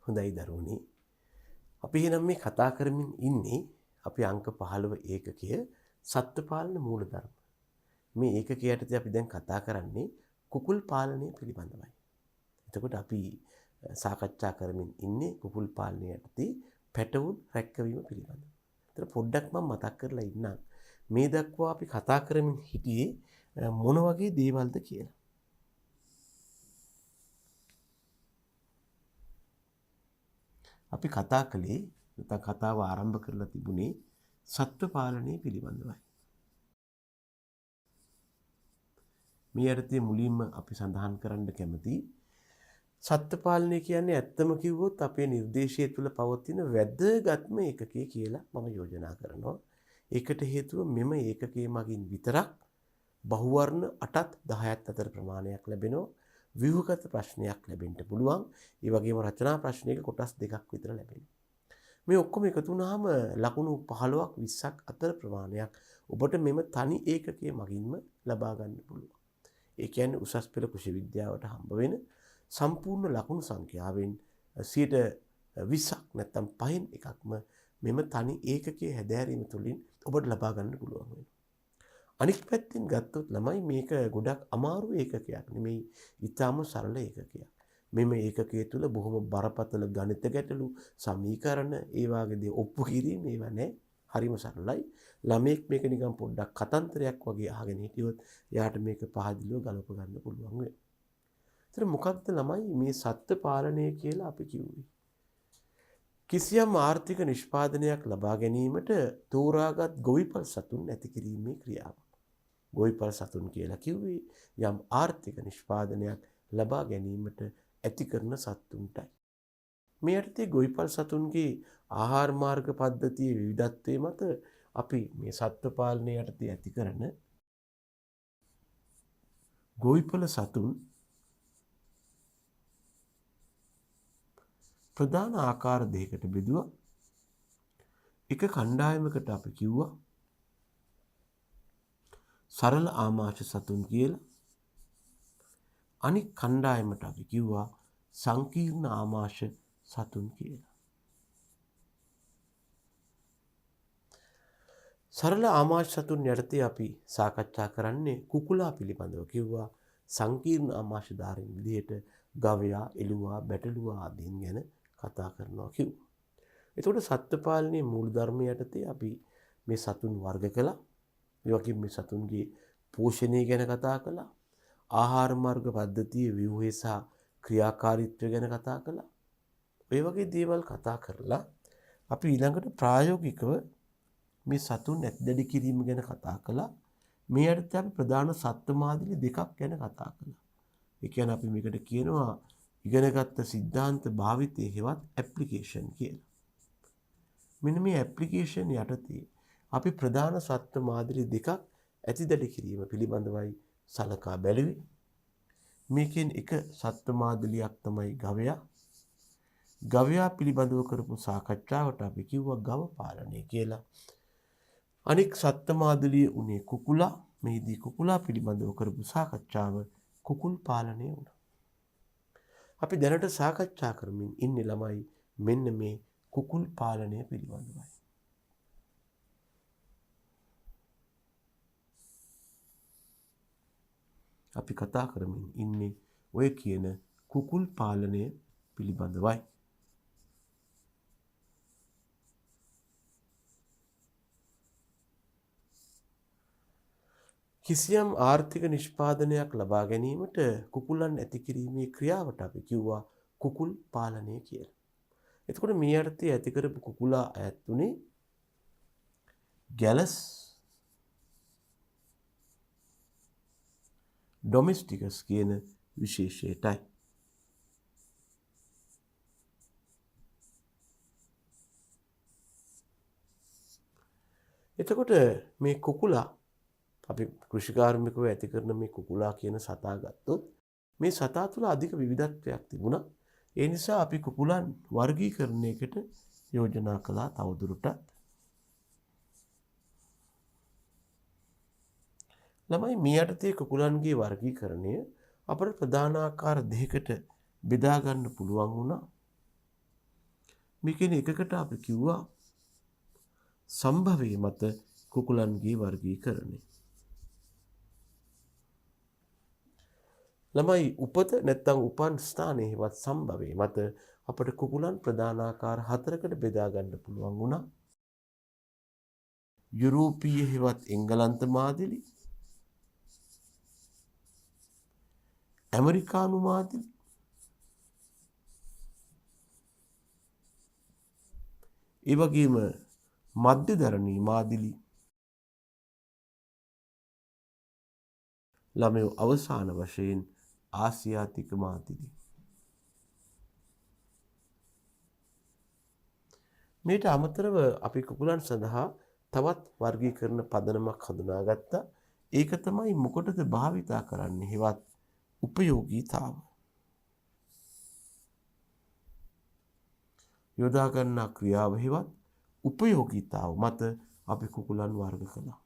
හොඳයි දරුවනේ. අපි එහෙනම් මේ කතා කරමින් ඉන්නේ අපි අංක 15 ඒකකය සත්ත්ව පාලන මූලධර්ම. මේ ඒකකය යටතේ අපි දැන් කතා කරන්නේ කුකුල් පාලනය පිළිබඳවයි. එතකොට අපි සාකච්ඡා කරමින් ඉන්නේ කුකුල් පාලනය යටතේ පැටවුන් රැකවීම පිළිබඳව. ඒතර පොඩ්ඩක් මම මතක් කරලා ඉන්නම්. මේ දක්වා අපි කතා කරමින් හිටියේ මොන වගේ දේවල්ද කියලා. අපි කතා කළේ නැත්නම් කතාව ආරම්භ කරලා තිබුණේ සත්ත්ව පාලනය පිළිබඳවයි. මේ යටතේ මුලින්ම අපි සඳහන් කරන්න කැමති සත්ත්ව පාලනය කියන්නේ ඇත්තම කිව්වොත් අපේ නිර්දේශය තුළ පවතින වැදගත්ම ඒකකය කියලා මම යෝජනා කරනවා. ඒකට හේතුව මෙම ඒකකයේ මගින් විතරක් බහුවර්ණ 8ත් 10ත් අතර ප්‍රමාණයක් ලැබෙනවා. ව්‍යුහගත ප්‍රශ්නයක් ලැබෙන්න පුළුවන්. ඒ වගේම රචනා ප්‍රශ්නයක කොටස් දෙකක් විතර ලැබෙනවා. මේ ඔක්කොම එකතු වුණාම ලකුණු 15ක් 20ක් අතර ප්‍රමාණයක් ඔබට මෙම තනි ඒකකයේ මගින්ම ලබා ගන්න පුළුවන්. ඒ කියන්නේ උසස් පෙළ කුෂි විද්‍යාවට හම්බ වෙන සම්පූර්ණ ලකුණු සංඛ්‍යාවෙන් 20ක් නැත්නම් 5න් එකක්ම මෙම තනි ඒකකයේ හැදෑරීම තුළින් ඔබට ලබා ගන්න පුළුවන් වෙනවා. අනික් පැත්තෙන් ගත්තොත් ළමයි මේක ගොඩක් අමාරු ඒකකයක් නෙමෙයි. ඊටාම සරල ඒකකයක්. මෙම ඒකකයේ තුල බොහොම බරපතල ගණිත ගැටලු, සමීකරණ, ඒ වගේ දේ ඔප්පු කිරීම ඒවා නැහැ. හරිම සරලයි. ළමෙක් මේක නිකන් පොඩ්ඩක් කතන්දරයක් වගේ අහගෙන හිටියොත් එයාට මේක පහදිලිව ගලප ගන්න පුළුවන් වෙනවා. ඒතර මොකක්ද ළමයි මේ සත්ත්ව පාලනය කියලා අපි කිව්වේ? කිසියම් ආර්ථික නිෂ්පාදනයක් ලබා ගැනීමට තෝරාගත් ගොවිපල් සතුන් ඇති කිරීමේ ක්‍රියාවක්. ගොවිපල් සතුන් කියලා කිව්වේ යම් ආර්ථික නිෂ්පාදනයක් ලබා ගැනීමට ඇති කරන සතුන්ටයි. මේ යටතේ ගොවිපල් සතුන්ගේ ආහාර මාර්ග පද්ධතියේ විවිධත්වයේ මත අපි මේ සත්ත්ව පාලනය යටතේ ඇති කරන ගොවිපල සතුන් ප්‍රධාන ආකාර දෙකකට බෙදුවා. එක කණ්ඩායමකට අපි කිව්වා සරල ආමාශය සතුන් කියලා. අනික් කණ්ඩායමට අපි කිව්වා සංකීර්ණ ආමාශය සතුන් කියලා. සරල ආමාශය සතුන් යටතේ අපි සාකච්ඡා කරන්නේ කුකුලා පිළිබඳව කිව්වා. සංකීර්ණ ආමාශයධාරීන් විදිහට ගවයා, එළුවා, බැටළුවා ආදීන් ගැන කතා කරනවා කිව්වා. එතකොට සත්ත්ව පාලනයේ මූලධර්ම යටතේ අපි මේ සතුන් වර්ග කළා. ඒ වගේම මේ සතුන්ගේ පෝෂණය ගැන කතා කළා. ආහාර මාර්ග පද්ධතියේ ව්‍යුහය සහ ක්‍රියාකාරීත්වය ගැන කතා කළා. ඒ වගේ දේවල් කතා කරලා අපි ඊළඟට ප්‍රායෝගිකව මේ සතුන් ඇත්දැඩි කිරීම ගැන කතා කළා. මේ යටතේ අපි ප්‍රධාන සත්ත්ව මාදිලි දෙකක් ගැන කතා කළා. ඒ කියන්නේ අපි මේකට කියනවා ඉගෙනගත්ත සිද්ධාන්ත භාවිතයේ හෙවත් ඇප්ලිකේෂන් කියලා. මෙන්න මේ ඇප්ලිකේෂන් යටතේ අපි ප්‍රධාන සත්ත්ව මාදිලි දෙකක් ඇතිදැඩි කිරීම පිළිබඳවයි සලකා බැලුවේ. මේකෙන් එක සත්ත්ව මාදිලියක් තමයි ගවයා. ගවයා පිළිබඳව කරපු සාකච්ඡාවට අපි කිව්වා ගව පාලනය කියලා. අනික් සත්ත්ව මාදිලිය උනේ කුකුලා. මේදී කුකුලා පිළිබඳව කරපු සාකච්ඡාව කුකුල් පාලනය වුණා. අපි දැනට සාකච්ඡා කරමින් ඉන්නේ ළමයි මෙන්න මේ කුකුල් පාලනය පිළිබඳවයි. අපි කතා කරමින් ඉන්නේ ඔය කියන කුකුල් පාලනය පිළිබඳවයි. කිසියම් ආර්ථික නිෂ්පාදනයක් ලබා ගැනීමට කුකුලන් ඇති කිරීමේ ක්‍රියාවට අපි කිව්වා කුකුල් පාලනය කියලා. එතකොට මේ යටතේ ඇති කරපු කුකුලා අයත් උනේ ගැලස් ඩොමෙස්ටිකස් කියන විශේෂයටයි. එතකොට මේ කුකුලා අපි කෘෂිකාර්මිකව ඇති කරන මේ කුකුලා කියන සතා ගත්තොත් මේ සතා තුළ අධික විවිධත්වයක් තිබුණා. ඒ නිසා අපි කුකුලන් වර්ගීකරණයකට යෝජනා කළා තවදුරටත්. ළමයි මේ යටතේ කුකුලන්ගේ වර්ගීකරණය අපට ප්‍රධාන ආකාර දෙකකට බෙදා ගන්න පුළුවන් වුණා. මේකෙන් එකකට අපි කිව්වා සම්භවයේ මත කුකුලන්ගේ වර්ගීකරණය. ළමයි උපත නැත්තම් උපන් ස්ථානයේ හෙවත් සම්භවයේ මත අපට කුකුලන් ප්‍රධානාකාර 4කට බෙදා ගන්න පුළුවන් වුණා. යුරෝපීය හෙවත් එංගලන්ත මාදිලි, ඇමරිකානු මාදිලි, ඒ වගේම මධ්‍යධරණී මාදිලි, ළමයෝ අවසාන වශයෙන් ආසියාතික මාදිලි. මේට අමතරව අපි කුකුලන් සඳහා තවත් වර්ගීකරණ පදනමක් හඳුනාගත්තා. ඒක තමයි මොකටද භාවිතා කරන්නේ හෙවත් උපයෝගීතාව. යොදා ගන්නා ක්‍රියාව හෙවත් උපයෝගීතාව මත අපි කුකුලන් වර්ග කළා.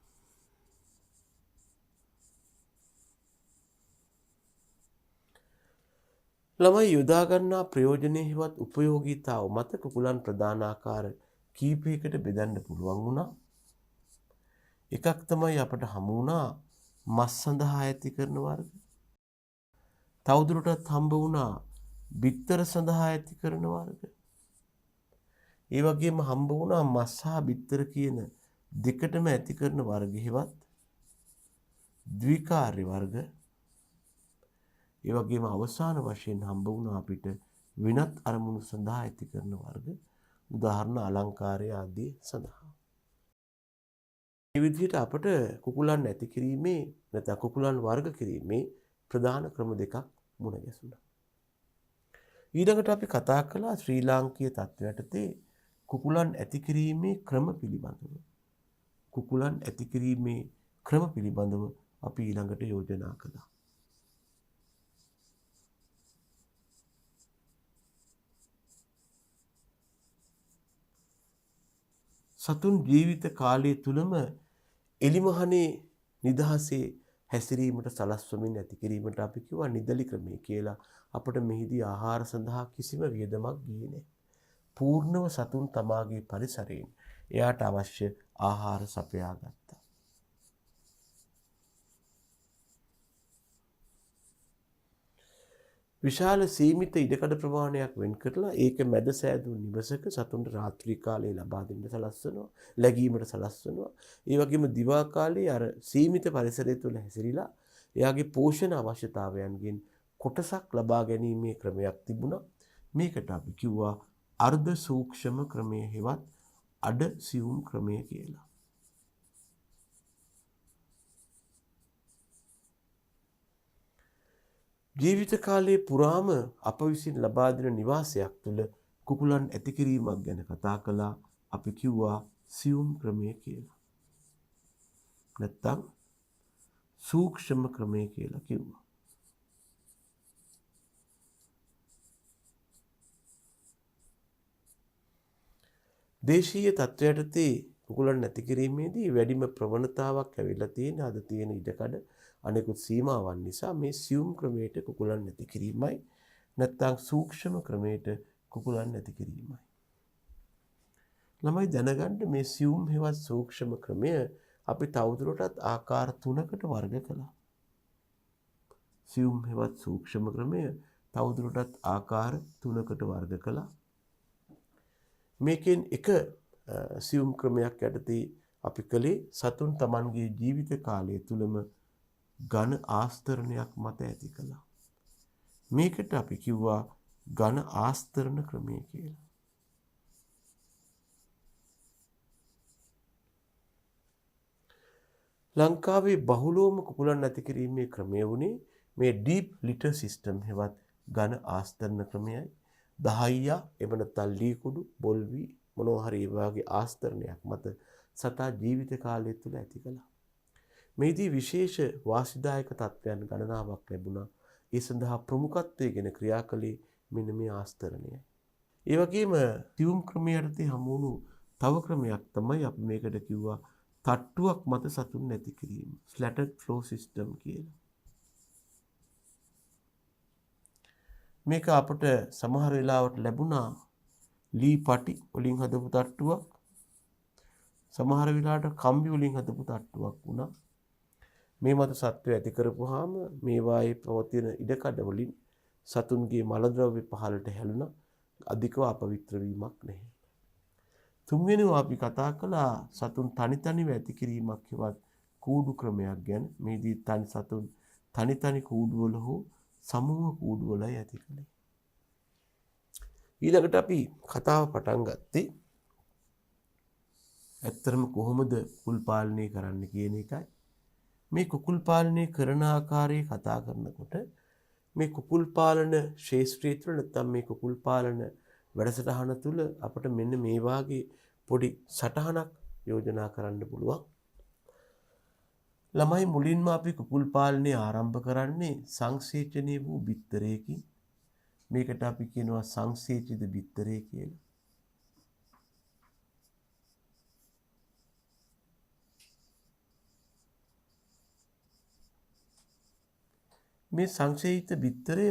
ළමයි යොදා ගන්නා ප්‍රයෝජනයේ හෙවත් උපයෝගීතාව මත කුකුලන් ප්‍රධාන ආකාර කීපයකට බෙදන්න පුළුවන් වුණා. එකක් තමයි අපට හමු වුණා මස් සඳහා ඇති කරන වර්ග. තවදුරටත් හම්බ වුණා බිත්තර සඳහා ඇති කරන වර්ග. ඒ වගේම හම්බ වුණා මස් හා බිත්තර කියන දෙකටම ඇති කරන වර්ග හෙවත් ද්විකාර්ය වර්ග. ඒ වගේම අවසාන වශයෙන් හම්බ වුණා අපිට වෙනත් අරමුණු සඳහා ඇති කරන වර්ග. උදාහරණ අලංකාරය ආදී සඳහා. මේ විදිහට අපට කුකුලන් ඇති කිරීමේ නැත්නම් කුකුලන් වර්ග කිරීමේ ප්‍රධාන ක්‍රම දෙකක් මුණ ගැසුණා. ඊළඟට අපි කතා කළා ශ්‍රී ලාංකීය තත්ත්වයටතේ කුකුලන් ඇති කිරීමේ ක්‍රම පිළිබඳව. කුකුලන් ඇති කිරීමේ ක්‍රම පිළිබඳව අපි ඊළඟට යෝජනා කළා. සතුන් ජීවිත කාලය තුලම එලිමහනේ නිදහසේ හැසිරීමට සලස්වමින් ඇති කිරීමට අපි කිව්වා නිදලි ක්‍රමය කියලා. අපට මෙහිදී ආහාර සඳහා කිසිම වියදමක් ගියේ නැහැ. පූර්ණව සතුන් තමාගේ පරිසරයෙන් එයාට අවශ්‍ය ආහාර සපයා ගත්තා. විශාල සීමිත ඉඩකඩ ප්‍රමාණයක් වෙන් කරලා ඒක මැද සෑදුණු නිවසක සතුන්ට රාත්‍රී කාලයේ ලබා දෙන්න සලස්වනවා, läගීමට සලස්වනවා. ඒ වගේම දිවා කාලයේ අර සීමිත පරිසරය තුළ හැසිරීලා එයාගේ පෝෂණ අවශ්‍යතාවයන්ගෙන් කොටසක් ලබා ගැනීමේ ක්‍රමයක් තිබුණා. මේකට අපි කිව්වා අර්ධ සූක්ෂම ක්‍රමය හෙවත් අඩ සියුම් ක්‍රමය කියලා. ජීවිත කාලයේ පුරාම අප විසින් ලබා දෙන නිවාසයක් තුළ කුකුලන් ඇති කිරීමක් ගැන කතා කළා. අපි කිව්වා සියුම් ක්‍රමය කියලා. නැත්තම් සූක්ෂම ක්‍රමය කියලා කිව්වා. දේශීය තත්ත්වයටතේ කුකුලන් නැති කිරීමේදී වැඩිම ප්‍රවණතාවක් ඇවිල්ලා තියෙන අද තියෙන ඉඩකඩ අනෙකුත් සීමාවන් නිසා මේ සියුම් ක්‍රමයට කුකුලන් නැති කිරීමයි නැත්නම් සූක්ෂම ක්‍රමයට කුකුලන් නැති කිරීමයි. ළමයි දැනගන්න මේ සියුම් හෙවත් සූක්ෂම ක්‍රමය අපි තවදුරටත් ආකාර 3කට වර්ග කළා. සියුම් හෙවත් සූක්ෂම ක්‍රමය තවදුරටත් ආකාර 3කට වර්ග කළා. මේකෙන් එක සියුම් ක්‍රමයක් යටතේ අපි කළේ සතුන් තමන්ගේ ජීවිත කාලය තුලම ඝන ආස්තරණයක් මත ඇති කළා. මේකට අපි කිව්වා ඝන ආස්තරණ ක්‍රමය කියලා. ලංකාවේ බහුලවම කුකුලන් නැති කිරීමේ ක්‍රමය වුණේ මේ ඩීප් ලිටර් සිස්ටම් හෙවත් ඝන ආස්තරණ ක්‍රමයයි. 10 එව නැත්නම් ලී කුඩු බොල්වි මොනවා හරි වගේ ආස්තරණයක් මත සතා ජීවිත කාලය තුල ඇති කළා. මේදී විශේෂ වාසිදායක තත්ත්වයන් ගණනාවක් ලැබුණා. ඒ සඳහා ප්‍රමුඛත්වයෙන් ක්‍රියා කළේ මෙන්න මේ ආස්තරණයයි. ඒ වගේම සියුම් ක්‍රමයට හමු වුණු තව ක්‍රමයක් තමයි අපි මේකට කිව්වා තට්ටුවක් මත සතුන් නැති කිරීම. ස්ලැටර්ඩ් ෆ්ලෝ සිස්ටම් කියලා. මේක අපට සමහර වෙලාවට ලැබුණා ලී පටි වලින් හදපු තට්ටුවක්, සමහර වෙලාවට කම්බි වලින් හදපු තට්ටුවක් වුණා. මේ මත සත්වය ඇති කරපුවාම මේවායේ පවතින ඉඩකඩ වලින් සතුන්ගේ මල ද්‍රව්‍ය පහළට හැලුණා. අධිකව අපවිත්‍ර වීමක් නැහැ. තුන්වෙනිව අපි කතා කළා සතුන් තනි තනිව ඇති කිරීමක් හෙවත් කූඩු ක්‍රමයක් ගැන. මේදී සතුන් තනි තනි කූඩුවල හෝ සමූහ කූඩුවලයි ඇති කළේ. ඊළඟට අපි කතාව පටන් ගත්තේ ඇත්තටම කොහොමද කුකුල් පාලනය කරන්න කියන එකයි. මේ කුකුල් පාලනය කරන ආකාරය කතා කරනකොට මේ කුකුල් පාලන ශාස්ත්‍රය තුළ නැත්නම් මේ කුකුල් පාලන වැඩසටහන තුළ අපිට මෙන්න මේ වාගේ පොඩි සටහනක් යෝජනා කරන්න පුළුවන්. ළමයි මුලින්ම අපි කුකුල් පාලනය ආරම්භ කරන්නේ සංසේචනය වූ බිත්තරයකින්. මේකට අපි කියනවා සංසේචිත බිත්තරය කියලා. මේ සංසේචිත බිත්තරය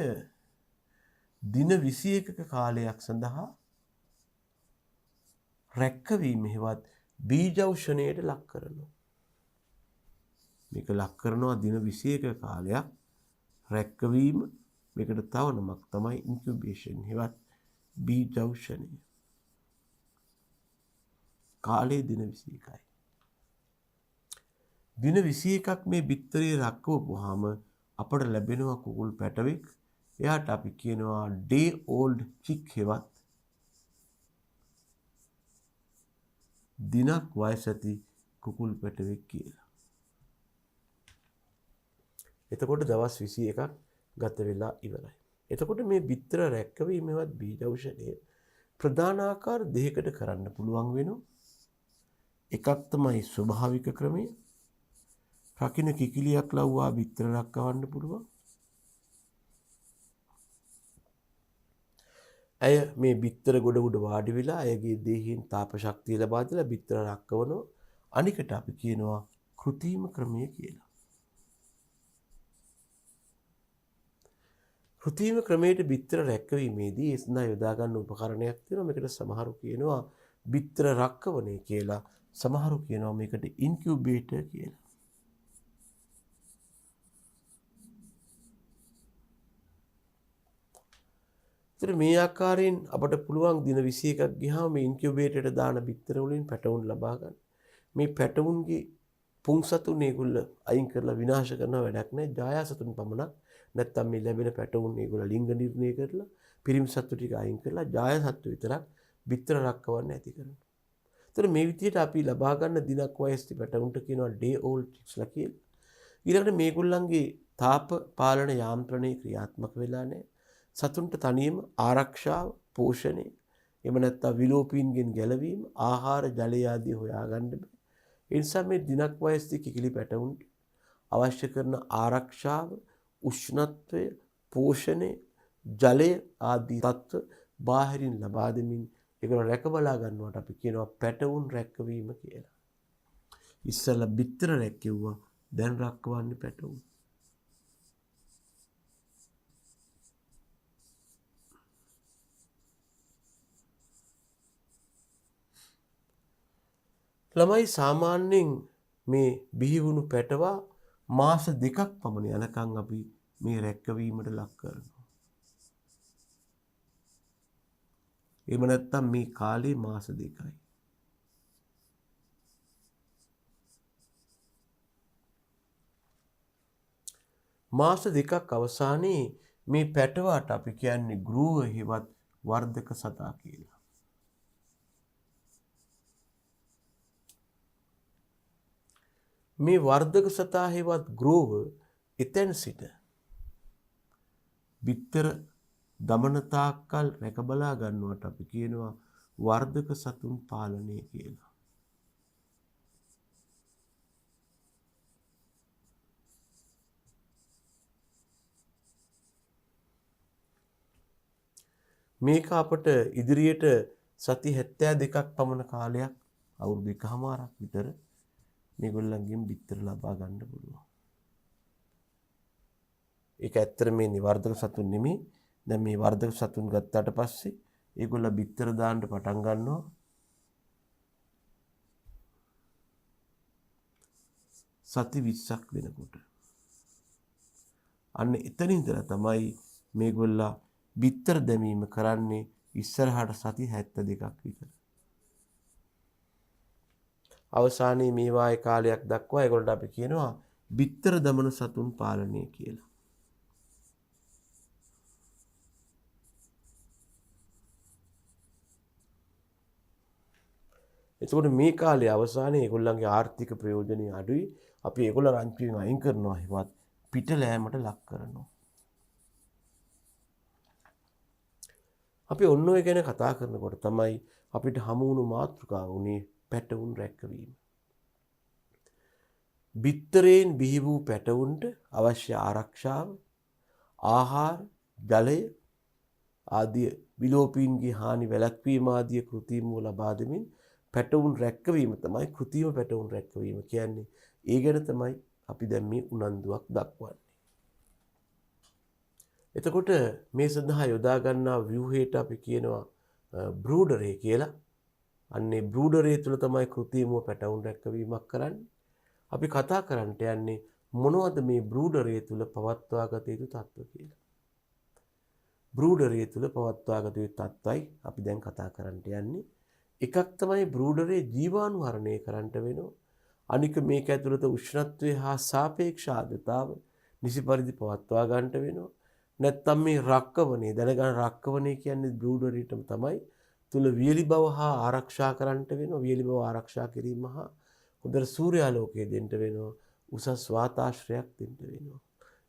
දින 21ක කාලයක් සඳහා රැක්කවීම හෙවත් බීජෞෂණයට ලක් කරනවා. මේක ලක් කරනවා දින 21ක කාලයක් රැක්කවීම. මේකට තව නමක් තමයි ඉන්කියුබේෂන් හෙවත් බීජෞෂණය. කාලය දින 21යි. දින 21ක් මේ බිත්තරේ රැක්කවපුවාම අපට ලැබෙනවා කුකුල් පැටවෙක්. එයාට අපි කියනවා day old chick හෙවත් දිනක් වයස ඇති කුකුල් පැටවෙක් කියලා. එතකොට දවස් 21ක් ගත වෙලා ඉවරයි. එතකොට මේ බිත්තර රැක්කවීමවත් බීජෞෂධය ප්‍රධාන ආකාර දෙකකට කරන්න පුළුවන් වෙනවා. එකක් තමයි ස්වභාවික ක්‍රමය. රකින්න කිකිලියක් ලව්වා බිත්තර රැක්කවන්න පුළුවන්. ඇය මේ බිත්තර ගොඩ උඩ වාඩි වෙලා අයගේ දේහයෙන් තාප ශක්තිය ලබා දලා බිත්තර රැක්කවනවා. අනිකට අපි කියනවා කෘත්‍රිම ක්‍රමය කියලා. කෘත්‍රිම ක්‍රමයට බිත්තර රැක්කවීමේදී ඒ සඳහා යොදා ගන්න උපකරණයක් තියෙනවා. මේකට සමහරු කියනවා බිත්තර රැක්කවණය කියලා. සමහරු කියනවා මේකට ඉන්කියුබේටර් කියලා. ඒතර මේ ආකාරයෙන් අපට පුළුවන් දින 21ක් ගියාම මේ ඉන්කියුබේටරයට දාන බිත්තර වලින් පැටවුන් ලබා ගන්න. මේ පැටවුන්ගේ පුං සතුන් ඒගොල්ල අයින් කරලා විනාශ කරන වැඩක් නැහැ. ජායා සතුන් පමණක් නැත්තම් මේ ලැබෙන පැටවුන් ඒගොල්ල ලිංග නිර්ණය කරලා පිරිමි සතු ටික අයින් කරලා ජායා සතු විතරක් බිත්තර රැක්කවන්න ඇති කරනවා. ඒතර මේ විදිහට අපි ලබා ගන්න දිනක් වයස්ති පැටවුන්ට කියනවා day old chicks ලා කියලා. ඊළඟට මේගොල්ලන්ගේ තාප පාලන යාන්ත්‍රණය ක්‍රියාත්මක වෙලා නැහැ. සතුන්ට තනියම ආරක්ෂාව, පෝෂණය, එහෙම නැත්නම් විලෝපීන්ගෙන් ගැලවීම, ආහාර, ජලය ආදී හොයාගන්න බෑ. ඒ නිසා මේ දිනක් වයස්ති කිකිලි පැටවුන්ට අවශ්‍ය කරන ආරක්ෂාව, උෂ්ණත්වය, පෝෂණය, ජලය ආදී තත්ත්ව බාහිරින් ලබා දෙමින් ඒගොල්ලෝ රැකබලා ගන්නවට අපි කියනවා පැටවුන් රැකවීම කියලා. ඉස්සෙල්ලා බිත්තර රැක්කුවා, දැන් රැකවන්නේ පැටවුන්. ළමයි සාමාන්‍යයෙන් මේ බිහිවුණු පැටවා මාස 2ක් පමණ යනකම් අපි මේ රැක්කවීමට ලක් කරනවා. එහෙම නැත්නම් මේ කාලේ මාස 2යි. මාස 2ක් අවසානයේ මේ පැටවාට අපි කියන්නේ ගෘහ හෙවත් වර්ධක සතා කියලා. මේ වර්ධක සතා හෙවත් ග්‍රෝව එතෙන් සිට බිත්තර දමනතාක්කල් රැකබලා ගන්නවට අපි කියනවා වර්ධක සතුන් පාලනය කියලා. මේක අපට ඉදිරියට සති 72ක් පමණ කාලයක් අවුරුදු 1කමාරක් විතර මේගොල්ලන්ගෙන් බිත්තර ලබා ගන්න පුළුවන්. ඒක ඇත්තට මේ නිවර්ධක සතුන් නෙමෙයි. දැන් මේ වර්ධක සතුන් ගත්තාට පස්සේ ඒගොල්ලෝ බිත්තර දාන්න පටන් ගන්නවා. සති 20ක් වෙනකොට. අන්න එතන ඉඳලා තමයි මේගොල්ලා බිත්තර දැමීම කරන්නේ ඉස්සරහට සති 72ක් විතර. අවසානයේ මේ වායේ කාලයක් දක්වා ඒගොල්ලන්ට අපි කියනවා බිත්තර දමන සතුන් පාලනය කියලා. එතකොට මේ කාලේ අවසානයේ ඒගොල්ලන්ගේ ආර්ථික ප්‍රයෝජනෙ අඩුයි. අපි ඒගොල්ලෝ රංචුවෙන් අයින් කරනවා හිවත් පිට ලෑමට ලක් කරනවා. අපි ඔන්න ඔය ගැන කතා කරනකොට තමයි අපිට හමු වුණු මාතෘකාව උනේ පැටවුන් රැකවීම. බිත්තරයෙන් බිහි වූ පැටවුන්ට අවශ්‍ය ආරක්ෂාව, ආහාර, ජලය ආදී විලෝපීන්ගේ හානි වැළැක්වීම ආදී කෘතිම ලබා දෙමින් පැටවුන් රැකවීම තමයි කෘතිම පැටවුන් රැකවීම කියන්නේ. ඒ ගැන තමයි අපි දැන් මේ උනන්දුවක් දක්වන්නේ. එතකොට මේ සඳහා යොදා ගන්නා ව්‍යුහයට අපි කියනවා බ්‍රූඩරේ කියලා. අන්නේ බ්‍රූඩරේ තුල තමයි කෘතිම පැටවුන් රැකවීමක් කරන්නේ. අපි කතා කරන්නට යන්නේ මොනවද මේ බ්‍රූඩරේ තුල පවත්වාගත යුතු තත්ත්ව කියලා. බ්‍රූඩරේ තුල පවත්වාගත යුතු තත්ත්වයි අපි දැන් කතා කරන්නට යන්නේ. එකක් තමයි බ්‍රූඩරේ ජීවාණුහරණය කරන්නට වෙනවා. අනික මේක ඇතුළත උෂ්ණත්වය හා සාපේක්ෂ ආර්ද්‍රතාව නිසි පරිදි පවත්වා ගන්නට වෙනවා. නැත්තම් මේ රක්කවනේ දැනගන්න රක්කවනේ කියන්නේ බ්‍රූඩරීටම තමයි තුල වියලි බව හා ආරක්ෂා කරන්නට වෙනවා. වියලි බව ආරක්ෂා කිරීම හා හොඳට සූර්යාලෝකය දෙන්න වෙනවා. උසස් වාතාශ්‍රයක් දෙන්න වෙනවා.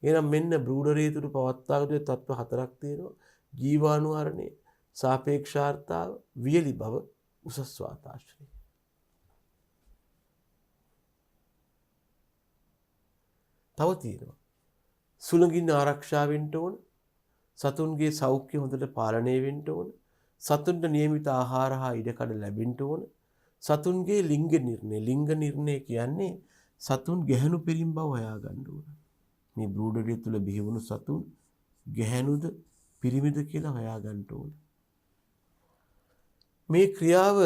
එහෙනම් මෙන්න බ්‍රූඩරේ තුල පවත්වාගත යුතු තත්ත්ව හතරක් තියෙනවා. ජීවාණුහරණය, සාපේක්ෂාර්ථතාව, වියලි බව, උසස් වාතාශ්‍රය. තව තියෙනවා. සුළඟින් ආරක්ෂා වෙන්න ඕන. සතුන්ගේ සෞඛ්‍ය හොඳට පාලනය වෙන්න ඕන. සතුන්ට නියමිත ආහාර හා ඉඩකඩ ලැබෙන්න ඕන. සතුන්ගේ ලිංග නිර්ණය කියන්නේ සතුන් ගැහැණු පිරිම් බව හොයා ගන්න ඕන. මේ බ්‍රූඩරේ තුල බිහි වුණු සතුන් ගැහැණුද පිරිමිද කියලා හොයා ගන්න ඕන. මේ ක්‍රියාව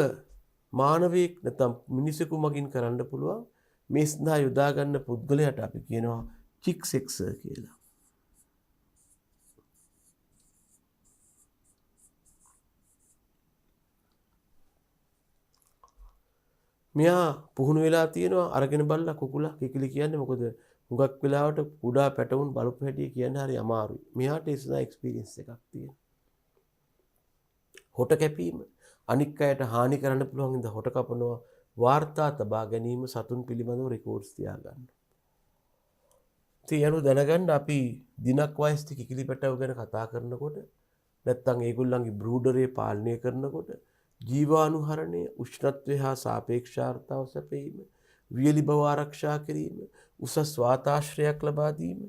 මානවයෙක් නැත්නම් මිනිසෙකු මගින් කරන්න පුළුවන්. මේ සඳහා යොදා ගන්න පුද්ගලයාට අපි කියනවා චික් සෙක්සර් කියලා. මෙයා පුහුණු වෙලා තියෙනවා අරගෙන බලලා කුකුලා කිකිලි කියන්නේ මොකද හුඟක් වෙලාවට කුඩා පැටවුන් බලපු හැටි කියන්නේ හරි අමාරුයි. මෙයාට ඒ සඳහා එක්ස්පීරියන්ස් එකක් තියෙනවා. හොට කැපීම අනික් අයට හානි කරන්න පුළුවන් ඉඳ හොට කපනවා වාර්තා තබා ගැනීම සතුන් පිළිබඳව රෙකෝඩ්ස් තියාගන්න. ඉතින් යනු දැනගන්න අපි දිනක් වයස්ති කිකිලි පැටව ගැන කතා කරනකොට නැත්තම් ඒගොල්ලන්ගේ බ්‍රූඩරේ පාලනය කරනකොට ජීවාණුහරණය, උෂ්ණත්වය හා සාපේක්ෂාර්ථතාව සැපයීම, වියලි බව ආරක්ෂා කිරීම, උසස් වාතාශ්‍රයක් ලබා දීම,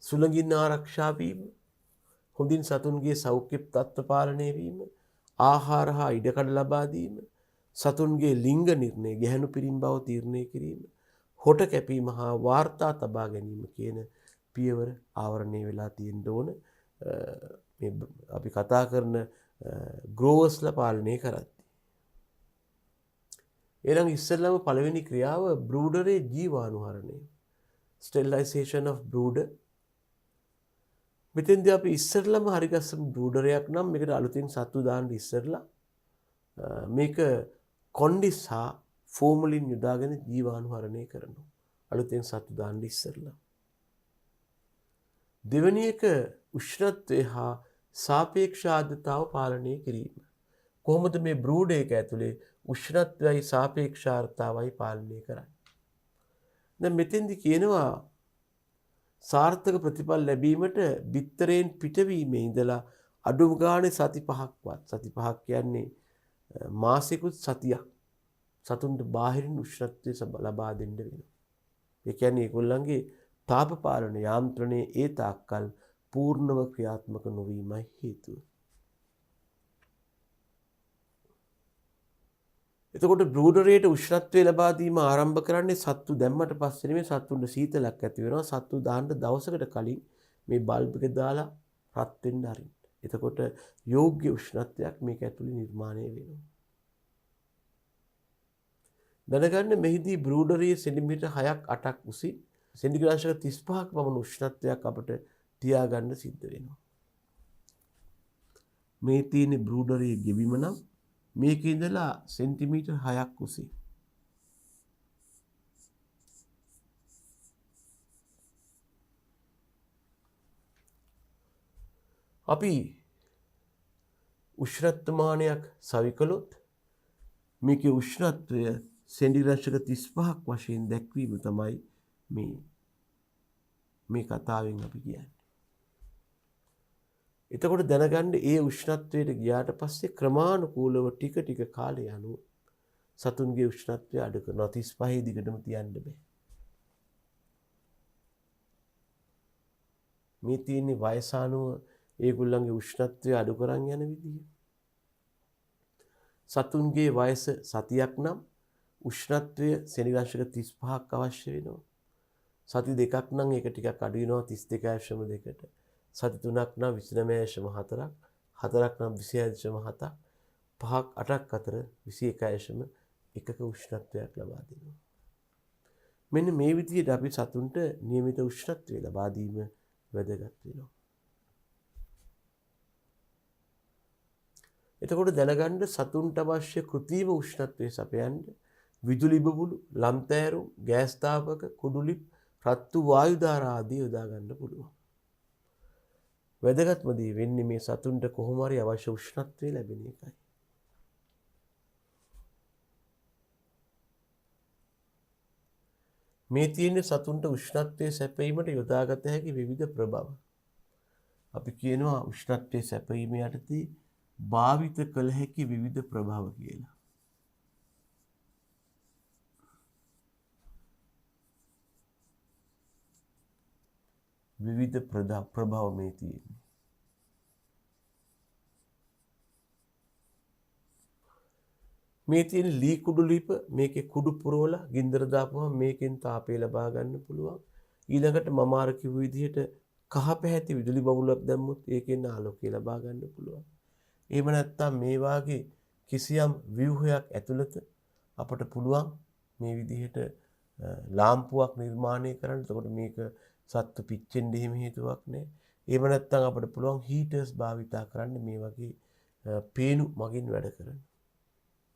සුළඟින් ආරක්ෂා වීම, හොඳින් සතුන්ගේ සෞඛ්‍ය තත්ත්ව පාලනය වීම, ආහාර හා ඉඩකඩ ලබා දීම, සතුන්ගේ ලිංග නිර්ණය ගැහැණු පිරිම් බව තීරණය කිරීම, හොට කැපීම හා වාර්තා තබා ගැනීම කියන පියවර ආවරණය වෙලා තියෙන්න ඕන. මේ අපි කතා කරන ග්‍රෝවර්ස්ලා පාලනය කරද්දී. ඊළඟ ඉස්සෙල්ලාම පළවෙනි ක්‍රියාව බ්‍රූඩරේ ජීවාණුහරණය. ස්ටෙරිලයිසේෂන් of brooder. මෙතෙන්දී අපි ඉස්සෙල්ලාම හරිගස්සපු බ්‍රූඩරයක් නම් මේකට අලුතින් සතු දාන්න ඉස්සෙල්ලා මේක කොන්ඩිස් හා ෆෝමලින් යොදාගෙන ජීවාණුහරණය කරනවා. අලුතෙන් සතු දාන්න ඉස්සෙල්ලා. දෙවෙනි එක උෂ්ණත්වය හා සාපේක්ෂ ආර්ද්‍රතාව පාලනය කිරීම. කොහොමද මේ බ්‍රූඩ් එක ඇතුලේ උෂ්ණත්වයයි සාපේක්ෂ ආර්ද්‍රතාවයි පාලනය කරන්නේ? දැන් මෙතෙන්දි කියනවා සාර්ථක ප්‍රතිඵල ලැබීමට බිත්තරයෙන් පිටවීමේ ඉඳලා අඩුම ගානේ සති 5ක්වත් සති 5ක් කියන්නේ මාසිකුත් සතියක් සතුන්ට බාහිරින් උෂ්ණත්වය ලබා දෙන්න වෙනවා. ඒ කියන්නේ ඒගොල්ලන්ගේ තාප පාලන යාන්ත්‍රණයේ ඒ තාක්කල් පූර්ණව ක්‍රියාත්මක නොවීමයි හේතුව. එතකොට බ්‍රූඩරේට උෂ්ණත්වය ලබා දීම ආරම්භ කරන්නේ සත්තු දැම්මට පස්සේ නෙමෙයි සත්තුන්ට සීතලක් ඇති වෙනවා. සත්තු දාන්න දවසකට කලින් මේ බල්බ් එක දාලා රත් වෙන්න අරින්න. එතකොට යෝග්‍ය උෂ්ණත්වයක් මේක ඇතුළේ නිර්මාණය වෙනවා. දැනගන්න මෙහිදී බ්‍රූඩරියේ සෙන්ටිමීටර් 6ක් 8ක් උසින් සෙන්ටිග්‍රේඩ් 35ක් පමණ උෂ්ණත්වයක් අපට තියාගන්න සිද්ධ වෙනවා. මේ තියෙන බ්‍රූඩරියේ ගෙවීම නම් මේකේ ඉඳලා සෙන්ටිමීටර් 6ක් උසින්. අපි උෂ්ණත්වමානයක් සවිකළොත් මේකේ උෂ්ණත්වය සෙන්ටිග්‍රේඩ් 35ක් වශයෙන් දැක්වීම තමයි මේ කතාවෙන් අපි කියන්නේ. එතකොට දැනගන්න ඒ උෂ්ණත්වයට ගියාට පස්සේ ක්‍රමානුකූලව ටික ටික කාලය යනුව සතුන්ගේ උෂ්ණත්වය අඩු කරනවා. 35 දිගටම තියන්න බෑ. මේ තියෙන්නේ වයස අනුව ඒගොල්ලන්ගේ උෂ්ණත්වය අඩු කරන් යන විදිය. සතුන්ගේ වයස සතියක් නම් උෂ්ණත්වය සෙන්ටිග්‍රේඩ් 35ක් අවශ්‍ය වෙනවා. සති දෙකක් නම් ඒක ටිකක් අඩු වෙනවා 32.2කට. සති 3ක් නම් 29.4ක්, 4ක් නම් 26.7ක්, 5ක් 8ක් අතර 21.1ක උෂ්ණත්වයක් ලබා දෙනවා. මෙන්න මේ විදිහට අපි සතුන්ට නියමිත උෂ්ණත්වය ලබා දීම වැදගත් වෙනවා. එතකොට දැනගන්න සතුන්ට අවශ්‍ය කෘත්‍රිම උෂ්ණත්වය සපයන්න විදුලි බබුළු, ලම්තෑරුම්, ගෑස් තාපක, කුඩුලිප්, රත්තු වායු ධාරා ආදී යොදා ගන්න පුළුවන්. වැදගත්ම දේ වෙන්නේ මේ සතුන්ට කොහොම හරි අවශ්‍ය උෂ්ණත්වය ලැබෙන එකයි. මේ තියෙන සතුන්ට උෂ්ණත්වය සැපයීමට යොදාගත හැකි විවිධ ප්‍රභව. අපි කියනවා උෂ්ණත්වය සැපයීම යටතේ භාවිත කළ හැකි විවිධ ප්‍රභව කියලා. විවිධ ප්‍රභව මේ තියෙන්නේ. මේ තියෙන ලී කුඩු ලිප මේකේ කුඩු පුරවලා ගින්දර දාපුවම මේකෙන් තාපය ලබා ගන්න පුළුවන්. ඊළඟට මම අර කිව්ව විදිහට කහ පැහැති විදුලි බබුලක් දැම්මොත් ඒකෙන් ආලෝකය ලබා ගන්න පුළුවන්. එහෙම නැත්නම් මේ වාගේ කිසියම් ව්‍යුහයක් ඇතුළත අපට පුළුවන් මේ විදිහට ලාම්පුවක් නිර්මාණය කරන්න. එතකොට මේක සත්තු පිච්චෙන්න එහෙම හේතුවක් නැහැ. එහෙම නැත්නම් අපට පුළුවන් හීටර්ස් භාවිතා කරන්න මේ වගේ පේනු මගින් වැඩ කරන්න.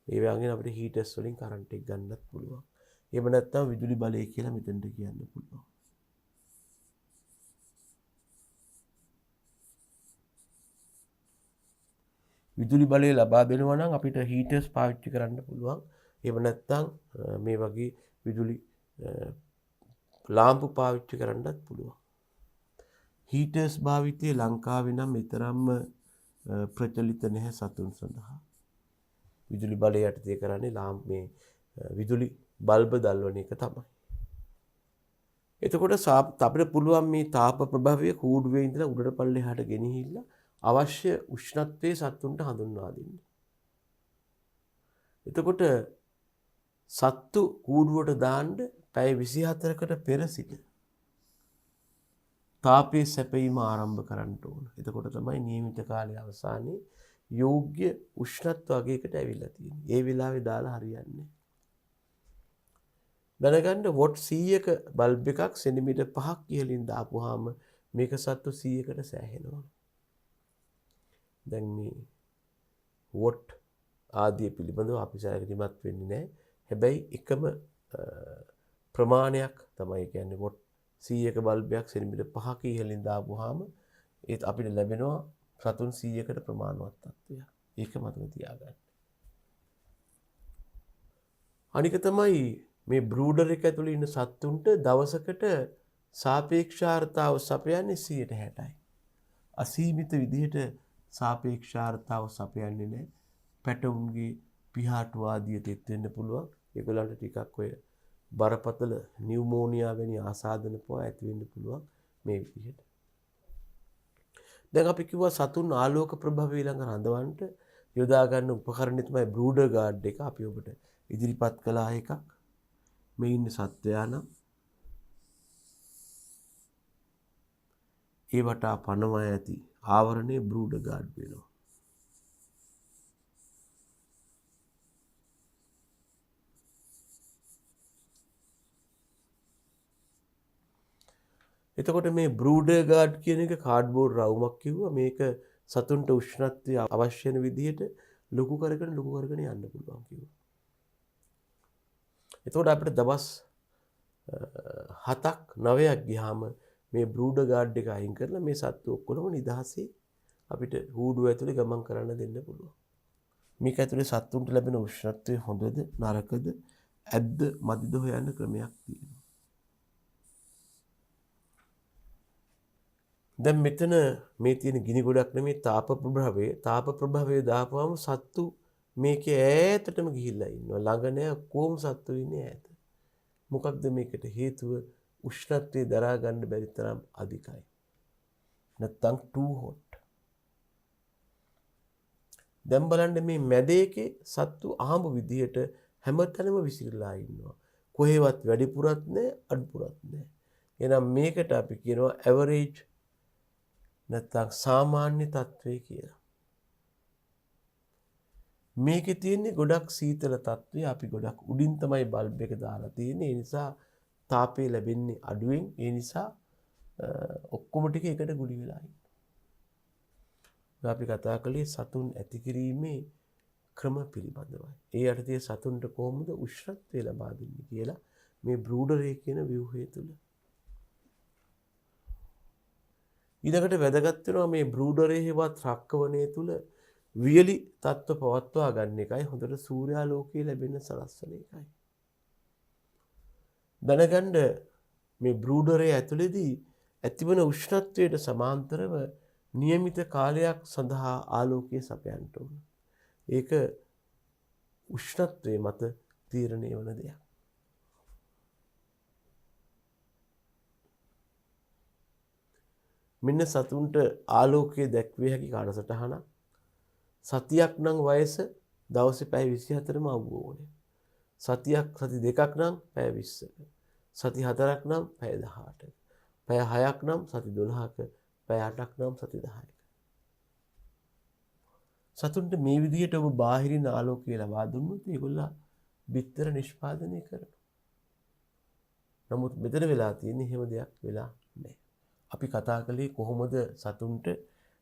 ඒ වගේම අපිට හීටර්ස් වලින් කරන්ට් එක ගන්නත් පුළුවන්. එහෙම නැත්නම් විදුලි බලය කියලා මෙතනට කියන්න පුළුවන්. විදුලි බලය ලබා දෙනවා නම් අපිට හීටර්ස් පාවිච්චි කරන්න පුළුවන්. එහෙම නැත්නම් මේ වගේ විදුලි ලාම්පු පාවිච්චි කරන්නත් පුළුවන්. හීටර්ස් භාවිතය ලංකාවේ නම් විතරක්ම ප්‍රචලිත නැහැ සතුන් සඳහා. විදුලි බලය යටතේ කරන්නේ මේ විදුලි බල්බ දල්වන එක තමයි. එතකොට අපිට පුළුවන් මේ තාප ප්‍රභාවය කූඩුවේ ඉඳලා උඩට පල්ලෙහාට ගෙනහිල්ලා අවශ්‍ය උෂ්ණත්වයේ සත්තුන්ට හඳුන්වා දෙන්න. එතකොට සත්තු කූඩුවට දාන්න පැය 24කට පෙර සිට තාපයේ සැපීම ආරම්භ කරන්න ඕන. එතකොට තමයි නියමිත කාලයේ අවසානයේ යෝග්‍ය උෂ්ණත්ව වගයකට ඇවිල්ලා තියෙන්නේ. ඒ වෙලාවේ දාලා හරියන්නේ නැහැ. දැනගන්න වොට් 100ක බල්බ් එකක් සෙන්ටිමීටර් 5ක් ඉහළින් දාපුවාම මේක සත්තු 100කට සෑහෙනවා. දැන් මේ වොට් ආදී පිළිබඳව අපි සැලකිලිමත් වෙන්නේ නැහැ. හැබැයි එකම ප්‍රමාණයක් තමයි කියන්නේ වොට් 100ක බල්බයක් සෙන්ටිමීටර් 5ක ඉහළින් දාපුවාම ඒත් අපිට ලැබෙනවා සතුන් 100කට ප්‍රමාණවත් තත්ත්වයක්. ඒක මතක තියාගන්න. අනික තමයි මේ බ්‍රූඩර් එක ඇතුළේ ඉන්න සත්තුන්ට දවසකට සාපේක්ෂාර්ථතාව සපයන්නේ 60%යි. අසීමිත විදිහට සාපේක්ෂාර්ථතාව සපයන්නේ නැහැ. පැටවුන්ගේ පිහාටු ආදිය තෙත් වෙන්න පුළුවන්. ඒගොල්ලන්ට ටිකක් ඔය බරපතල නියුමෝනියා වැනි ආසාදන පවා ඇති වෙන්න පුළුවන් මේ විදිහට. දැන් අපි කිව්වා සතුන් ආලෝක ප්‍රභාවය ළඟ රඳවන්නට යොදා ගන්න උපකරණය තමයි බ්‍රූඩර් ගාඩ් එක. අපි ඔබට ඉදිරිපත් කළා එකක්. මේ ඉන්න සත්වයා නම් ඒ වටා පනවා ඇති ආවරණයේ බ්‍රූඩර් ගාඩ් වෙනවා. එතකොට මේ බ්‍රූඩර් ගාඩ් කියන එක කාඩ්බෝඩ් රවුමක් කිව්වා. මේක සතුන්ට උෂ්ණත්වය අවශ්‍ය වෙන විදිහට ලොකු කරගෙන යන්න පුළුවන් කිව්වා. එතකොට අපිට දවස් 7ක් 9ක් ගියාම මේ බ්‍රූඩර් ගාඩ් එක අයින් කරලා මේ සත්තු ඔක්කොම නිදහසේ අපිට හූඩුව ඇතුලේ ගමන් කරන්න දෙන්න පුළුවන්. මේක ඇතුලේ සත්තුන්ට ලැබෙන උෂ්ණත්වය හොඳද නරකද ඇද්ද මදිද හොයන්න ක්‍රමයක් තියෙනවා. දැන් මෙතන මේ තියෙන ගිනි ගොඩක් නෙමේ තාප ප්‍රභවයේ දාපුවම සත්තු මේකේ ඈතටම ගිහිල්ලා ඉන්නවා. ළඟ නෑ කොහොම සත්තු ඉන්නේ ඈත. මොකක්ද මේකට හේතුව? උෂ්ණත්වය දරා ගන්න බැරි තරම් අධිකයි. නැත්තම් too hot. දැන් බලන්න මේ මැදේකේ සත්තු අහඹ විදියට හැමතැනම විසිරලා ඉන්නවා. කොහෙවත් වැඩිපුරත් නෑ අඩුපුරත් නෑ. එහෙනම් මේකට අපි කියනවා average නැත්තම් සාමාන්‍ය තත්ත්වය කියලා. මේකේ තියෙන්නේ ගොඩක් සීතල තත්ත්වය. අපි ගොඩක් උඩින් තමයි බල්බ් එක දාලා තියෙන්නේ. ඒ නිසා තාපය ලැබෙන්නේ අඩුවෙන්. ඒ නිසා ඔක්කොම ටික එකට ගුලි වෙලා ඉන්නවා. අපි කතා කළේ සතුන් ඇති කිරීමේ ක්‍රම පිළිබඳවයි. ඒ යටතේ සතුන්ට කොහොමද උෂ්ණත්වය ලබා දෙන්නේ කියලා මේ බ්‍රූඩරේ කියන ව්‍යුහය තුල. ඊළඟට වැදගත් වෙනවා මේ බ්‍රූඩරේ හෙවත් රක්කවණේ තුල වියලි තත්ත්ව පවත්වා ගන්න එකයි හොඳට සූර්යාලෝකය ලැබෙන සලස්වන එකයි. දැනගන්න මේ බ්‍රූඩරේ ඇතුලේදී ඇතිවන උෂ්ණත්වයට සමාන්තරව નિયમિત කාලයක් සඳහා ආලෝකය සපයන්න ඕන. ඒක උෂ්ණත්වයේ මත තීරණය වන දෙයක්. මෙන්න සතුන්ට ආලෝකය දැක්විය හැකි කාලසටහනක්. සතියක් නම් වයස දවසේ පැය 24ම අවුව ඕනේ. සති දෙකක් නම් පැය 20ක. සති 4ක් නම් පැය 18ක. පැය 6ක් නම් සති 12ක. පැය 8ක් නම් සති 10ක. සතුන්ට මේ විදිහට ඔබ බාහිරින් ආලෝකය ලබා දුන්නොත් ඒගොල්ලෝ බිත්තර නිෂ්පාදනය කරනවා. නමුත් මෙතන වෙලා තියෙන්නේ එහෙම දෙයක් වෙලා නැහැ. අපි කතා කළේ කොහොමද සතුන්ට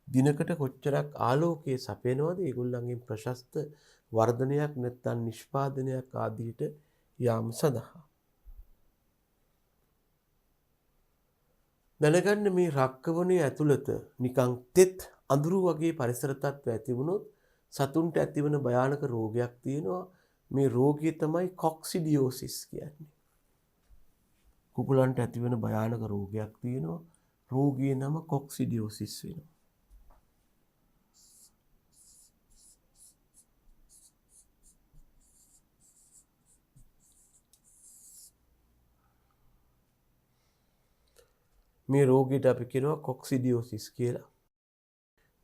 දිනකට කොච්චරක් ආලෝකයේ සපයනවද ඒගොල්ලන්ගේ ප්‍රශස්ත වර්ධනයක් නැත්නම් නිෂ්පාදනයක් ආදියට යාම සඳහා. දැනගන්න මේ රක්කවණේ ඇතුළත නිකන් තෙත් අඳුරු වගේ පරිසර තත්ත්ව ඇති වුණොත් සතුන්ට ඇතිවන භයානක රෝගයක් තියෙනවා. මේ රෝගය තමයි කොක්සිඩියෝසිස් කියන්නේ. කුකුලන්ට ඇතිවන භයානක රෝගයක් තියෙනවා. රෝගයේ නම කොක්සිඩියෝසිස් වෙනවා. මේ රෝගයට අපි කියනවා කොක්සිඩියෝසිස් කියලා.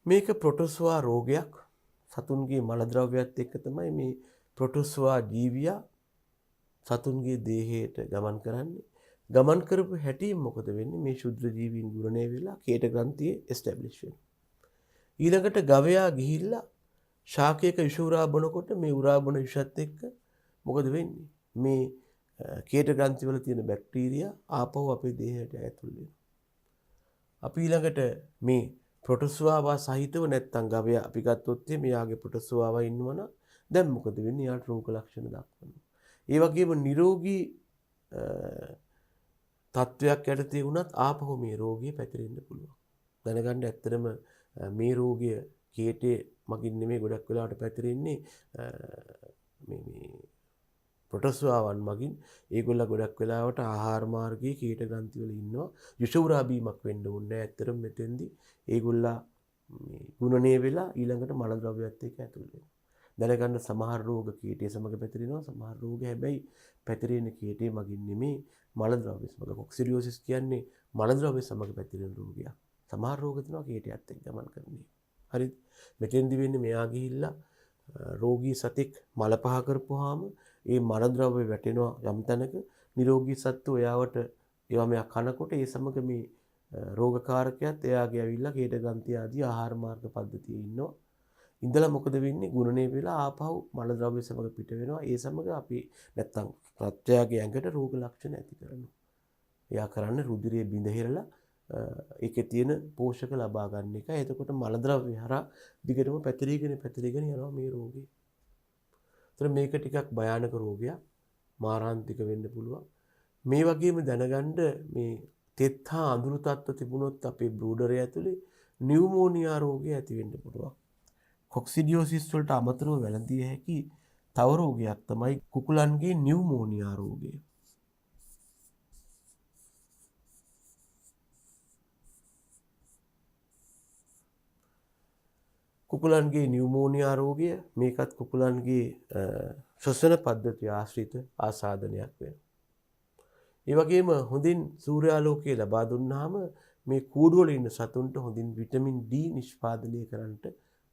මේක ප්‍රොටොසුවා රෝගයක්. සතුන්ගේ මල ද්‍රව්‍යات එක්ක තමයි මේ ප්‍රොටොසුවා ජීවියා සතුන්ගේ දේහයට ගමන් කරන්නේ. ගමන් කරපු හැටියෙන් මොකද වෙන්නේ? මේ ශුද්‍ර ජීවීන් ගුණණය වෙලා කේට ග්‍රන්ථියේ එස්ටැබ්ලිෂ් වෙනවා. ඊළඟට ගවයා ගිහිල්ලා ශාකයක විෂ උරා බොනකොට මේ උරා බොන විෂත් එක්ක මොකද වෙන්නේ? මේ කේට ග්‍රන්ථි වල තියෙන බැක්ටීරියා ආපහු අපේ දේහයට ඇතුල් වෙනවා. අපි ඊළඟට මේ ප්‍රොටොසුවාවා සහිතව නැත්තම් ගවයා අපි ගත්තොත් මෙයාගේ ප්‍රොටොසුවාවා ඉන්නවනම් දැන් මොකද වෙන්නේ? යාට රෝග ලක්ෂණ දක්වනවා. ඒ වගේම නිරෝගී තත්වයක් යටතේ වුණත් ආපහු මේ රෝගය පැතිරෙන්න පුළුවන්. දැනගන්න ඇත්තටම මේ රෝගය කේටේ මගින් නෙමෙයි ගොඩක් වෙලාවට පැතිරෙන්නේ මේ ප්‍රොටොසුවාවන් මගින්. ඒගොල්ලෝ ගොඩක් වෙලාවට ආහාර මාර්ගයේ කීට ග්‍රන්ථි වල ඉන්නවා. යුෂෝරා බීමක් වෙන්න ඕනේ. ඇත්තටම මෙතෙන්දී ඒගොල්ලෝ මේ ගුණණය වෙලා ඊළඟට මල ද්‍රව්‍යات එක්ක ඇතුල් වෙනවා. දැනගන්න සමහර රෝග කීටේ සමග පැතිරෙනවා. සමහර රෝග හැබැයි පැතිරෙන කීටේ මගින් නෙමෙයි මල ද්‍රව්‍ය සමග. කොක්සිඩියෝසිස් කියන්නේ මල ද්‍රව්‍ය සමග පැතිරෙන රෝගයක්. සමහර රෝග තියෙනවා කීටයත් එක්ක ගමන් කරන්නේ. හරිද? මෙතෙන්දි වෙන්නේ මෙයා ගිහිල්ලා රෝගී සතෙක් මල පහ කරපුවාම ඒ මල ද්‍රව්‍ය වැටෙනවා යම් තැනක. නිරෝගී සත්තු එයාවට ඒවා මෙයා කනකොට ඒ සමග මේ රෝගකාරකයාත් එයාගේ ඇවිල්ලා කේට ග්‍රන්ථි ආදී ආහාර මාර්ග පද්ධතියේ ඉන්නවා. ඉඳලා මොකද වෙන්නේ? ගුණණය වෙලා ආපහු මල ද්‍රව්‍ය සමග පිට වෙනවා. ඒ සමග අපි නැත්තම් ප්‍රත්‍යයාගේ ඇඟට රෝග ලක්ෂණ ඇති කරනවා. එයා කරන්නේ රුධිරයේ බිඳ හෙරලා ඒකේ තියෙන පෝෂක ලබා ගන්න එක. එතකොට මල ද්‍රව්‍ය හරහා දිගටම පැතිරීගෙන යනවා මේ රෝගේ. ඒතර මේක ටිකක් භයානක රෝගයක්. මාරාන්තික වෙන්න පුළුවන්. මේ වගේම දැනගන්න මේ තෙත් හා අඳුරු තත්ත්ව තිබුණොත් අපේ බ්‍රූඩරය ඇතුලේ නියුමෝනියා රෝගය ඇති වෙන්න පුළුවන්. කොක්සිඩියෝසිස් වලට අමතරව වැළඳිය හැකි තව රෝගයක් තමයි කුකුලන්ගේ නියුමෝනියා රෝගය. කුකුලන්ගේ නියුමෝනියා රෝගය මේකත් කුකුලන්ගේ ශ්වසන පද්ධතිය ආශ්‍රිත ආසාදනයක් වෙනවා. ඒ වගේම හොඳින් සූර්යාලෝකය ලබා දුන්නාම මේ කූඩුවල ඉන්න සතුන්ට හොඳින් විටමින් D නිෂ්පාදනය කරන්නට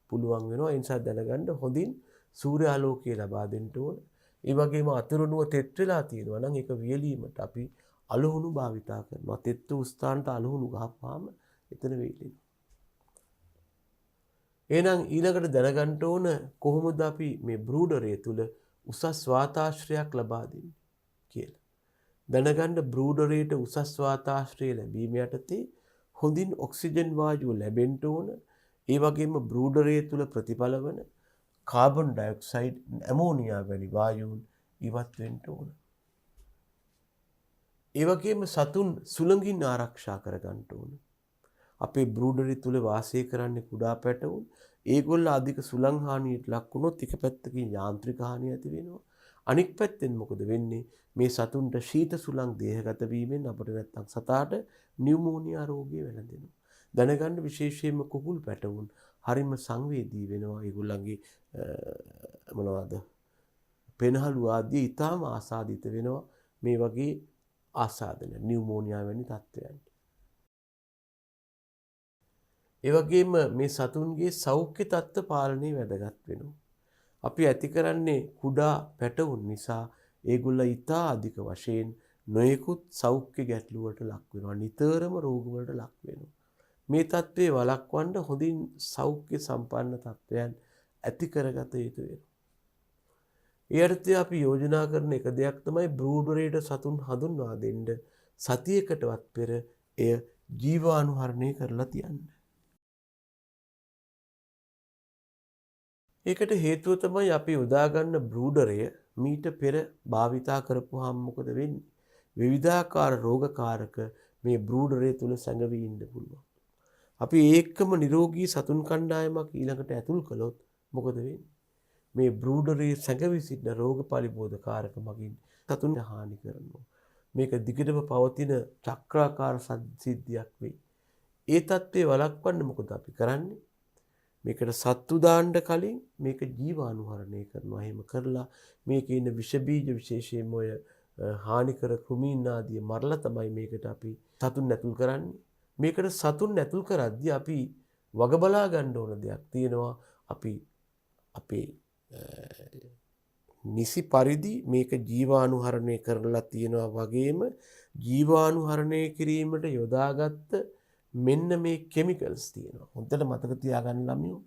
පුළුවන් වෙනවා. ඒ නිසා දැනගන්න හොඳින් සූර්යාලෝකය ලබා දෙන්න ඕන. ඒ වගේම අතුරුණුව තෙත් වෙලා තියෙනවා නම් ඒක වියලීමට අපි අලුහුණු භාවිතා කරනවා. තෙත් වූ ස්ථානට අලුහුණු ගහපුවාම එතන වේලෙනවා. එහෙනම් ඊළඟට දැනගන්න ඕන කොහොමද අපි මේ බ්‍රූඩරය තුල උසස් වාතාශ්‍රයක් ලබා දෙන්නේ කියලා. දැනගන්න බ්‍රූඩරයට උසස් වාතාශ්‍රය ලැබීම යටතේ හොඳින් ඔක්සිජන් වායුව ලැබෙන්න ඕන. ඒ වගේම බ්‍රූඩරය තුල ප්‍රතිඵල වන කාබන් ඩයොක්සයිඩ්, ඇමෝනියා වැනි වායුන් ඉවත් වෙන්න ඕන. ඒ වගේම සතුන් සුළඟින් ආරක්ෂා කරගන්න ඕන. අපේ බ්‍රූඩරි තුල වාසය කරන්නේ කුඩා පැටවුන්. ඒගොල්ලෝ අධික සුළං හානියට ලක් වුණොත් එක පැත්තකින් යාන්ත්‍රික හානිය ඇති වෙනවා. අනික් පැත්තෙන් මොකද වෙන්නේ? මේ සතුන්ට ශීත සුළං දේහගත වීමෙන් අපිට නැත්තම් සතාට නියුමෝනියා රෝගය වැළඳෙනවා. දැනගන්න විශේෂයෙන්ම කුකුල් පැටවුන් හරිම සංවේදී වෙනවා. ඒගොල්ලන්ගේ මොනවද? පෙනහළු ආදී ඊටාම ආසාදිත වෙනවා මේ වගේ ආසාදන නියුමෝනියා වැනි තත්ත්වයන්. ඒ වගේම මේ සතුන්ගේ සෞඛ්‍ය තත්ත්ව පාලනය වැදගත් වෙනවා. අපි ඇති කරන්නේ කුඩා පැටවුන් නිසා ඒගොල්ලෝ ඊටා අධික වශයෙන් නොයෙකුත් සෞඛ්‍ය ගැටලු වලට ලක් වෙනවා. නිතරම රෝග වලට ලක් වෙනවා. මේ තත්ත්වේ වළක්වන්න හොඳින් සෞඛ්‍ය සම්පන්න තත්ත්වයන් ඇති කරගත යුතු වෙනවා. ඒ අර්ථය අපි යෝජනා කරන එක දෙයක් තමයි බ්‍රූඩරේට සතුන් හඳුන්වා දෙන්න සතියකටවත් පෙර එය ජීවාණුහරණය කරලා තියන්න. ඒකට හේතුව තමයි අපි උදාගන්න බ්‍රූඩරය මීට පෙර භාවිතා කරපුවාම මොකද වෙන්නේ? විවිධාකාර රෝගකාරක මේ බ්‍රූඩරය තුල සැඟවී ඉන්න පුළුවන්. අපි ඒකම නිරෝගී සතුන් කණ්ඩායමක් ඊළඟට ඇතුල් කළොත් මොකද වෙන්නේ? මේ බ්‍රූඩරේ සැඟවී සිටින රෝග පරිබෝධකාරක මගින් සතුන්ට හානි කරනවා. මේක දිගටම පවතින චක්‍රාකාර සිද්ධියක් වෙයි. ඒ தත්ත්වේ වළක්වන්න මොකද අපි කරන්නේ? මේකට සත්තු දාන්න කලින් මේක ජීවාණුහරණය කරනවා. එහෙම කරලා මේකේ ඉන්න විෂ බීජ විශේෂයෙන්ම ඔය හානිකර කෘමීන් ආදී මරලා තමයි මේකට අපි සතුන් ඇතුල් කරන්නේ. මේකට සතුන් ඇතුල් කරද්දී අපි වග බලා ගන්න ඕන දෙයක් තියෙනවා. අපි අපේ නිසි පරිදි මේක ජීවාණුහරණය කරලා තියෙනවා වගේම ජීවාණුහරණය කිරීමට යොදාගත්ත මෙන්න මේ කෙමිකල්ස් තියෙනවා. හොඳට මතක තියාගන්න ළමයෝ.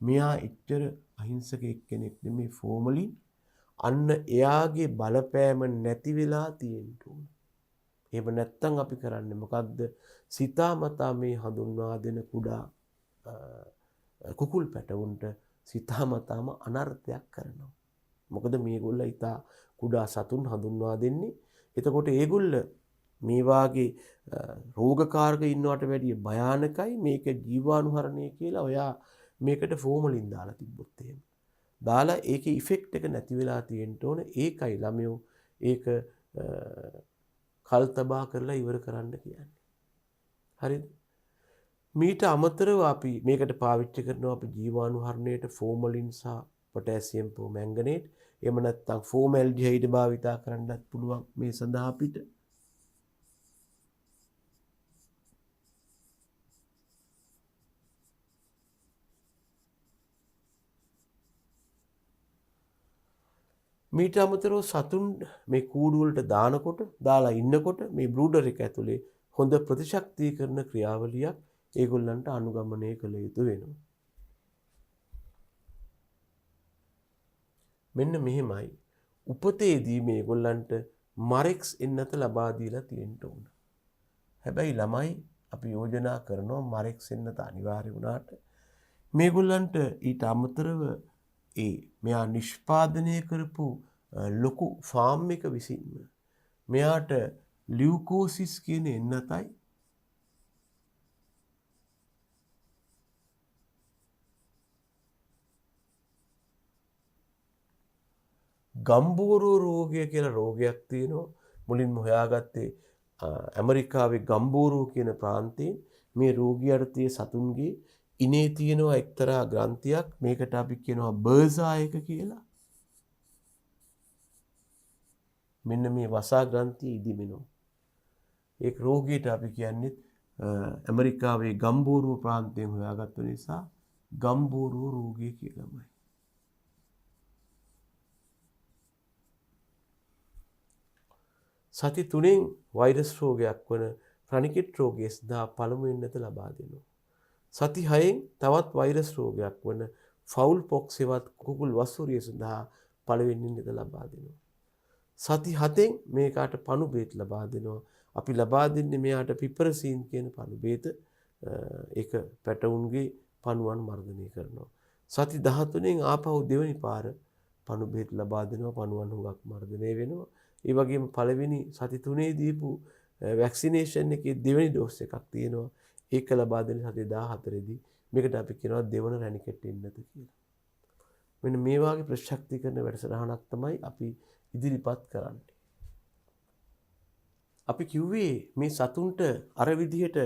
මෙයා එච්චර අහිංසක එක්කෙනෙක් නෙමේ ෆෝමලින්. අන්න එයාගේ බලපෑම නැති වෙලා තියෙන්න ඕන. එහෙම නැත්තම් අපි කරන්නේ මොකක්ද? සිතාමතා මේ හඳුන්වා දෙන කුඩා කුකුල් පැටවුන්ට සිතාමතාම අනර්ථයක් කරනවා. මොකද මේගොල්ලෝ ඊටා කුඩා සතුන් හඳුන්වා දෙන්නේ. එතකොට ඒගොල්ල මේ වාගේ රෝගකාරක ඉන්නවට වැඩිය භයානකයි මේක ජීවාණුහරණය කියලා ඔයා මේකට ෆෝමලින් දාලා තිබ්බොත් එහෙම. දාලා ඒකේ ඉෆෙක්ට් එක නැති වෙලා තියෙන්න ඕන. ඒකයි ළමයෝ ඒක කල්තබා කරලා ඉවර කරන්න කියන්නේ. හරිද? මීට අමතරව අපි මේකට පාවිච්චි කරනවා අපි ජීවාණුහරණයට ෆෝමලින් සහ පොටෑසියම් පර්මැංගනේට්. එහෙම නැත්නම් ෆෝමැල්ඩිහයිඩ් භාවිතා කරන්නත් පුළුවන් මේ සඳහා අපිට. මීට අමතරව සතුන් මේ කූඩු වලට දානකොට දාලා ඉන්නකොට මේ බ්‍රූඩර් එක ඇතුලේ හොඳ ප්‍රතිශක්තිකරණ ක්‍රියාවලියක් ඒගොල්ලන්ට අනුගමනය කළ යුතු වෙනවා. මෙන්න මෙහෙමයි. උපතේදී මේගොල්ලන්ට මරෙක්ස් එන්නත ලබා දීලා තියෙන්න ඕන. හැබැයි ළමයි අපි යෝජනා කරනවා මරෙක්ස් එන්නත අනිවාර්ය වුණාට මේගොල්ලන්ට ඊට අමතරව මෙයා නිෂ්පාදනය කරපු ලොකු ෆාම් එක විසින්ම මෙයාට ලියුකෝසිස් කියන එන්නතයි ගම්බෝරෝ රෝගය කියලා රෝගයක් තියෙනවා. මුලින්ම හොයාගත්තේ ඇමරිකාවේ ගම්බෝරෝ කියන ප්‍රාන්තයෙන්. මේ රෝගියාට තියෙන සතුන්ගේ ඉනේ තියෙනවා එක්තරා ග්‍රන්ථියක්. මේකට අපි කියනවා බර්සායක කියලා. මෙන්න මේ වසා ග්‍රන්ථිය ඉදිමෙනවා. ඒ රෝගීට අපි කියන්නේ ඇමරිකාවේ ගම්බෝරෝ ප්‍රාන්තයෙන් හොයාගත්ත නිසා ගම්බෝරෝ රෝගය කියලාමයි. සති 3න් වෛරස් රෝගයක් වන ෆ්‍රනිකිට් රෝගය සඳහා පළමු එන්නත ලබා දෙනවා. සති 6න් තවත් වෛරස් රෝගයක් වන ෆවුල් පොක්ස් හෙවත් කුකුල් වසුරිය සඳහා පළවෙනි එන්නත ලබා දෙනවා. සති 7න් මේකට පණු බේත් ලබා දෙනවා. අපි ලබා දෙන්නේ මෙයාට පිපරසීන් කියන පණු බේත. ඒක පැටවුන්ගේ පණුවන් මර්ධනය කරනවා. සති 13න් ආපහු දෙවෙනි පාර පණු බේත් ලබා දෙනවා. පණුවන් හුඟක් මර්ධනය වෙනවා. ඒ වගේම පළවෙනි සති 3 දීපු වැක්සිනේෂන් එකේ දෙවෙනි ඩෝස් එකක් තියෙනවා. ඒක ලබා දෙන සති 14 දී මේකට අපි කියනවා දෙවන රැනිකට් එන්නත කියලා. මෙන්න මේ වගේ ප්‍රතිශක්තිකරණ වැඩසටහනක් තමයි අපි ඉදිරිපත් කරන්නේ. අපි කිව්වේ මේ සතුන්ට අර විදිහට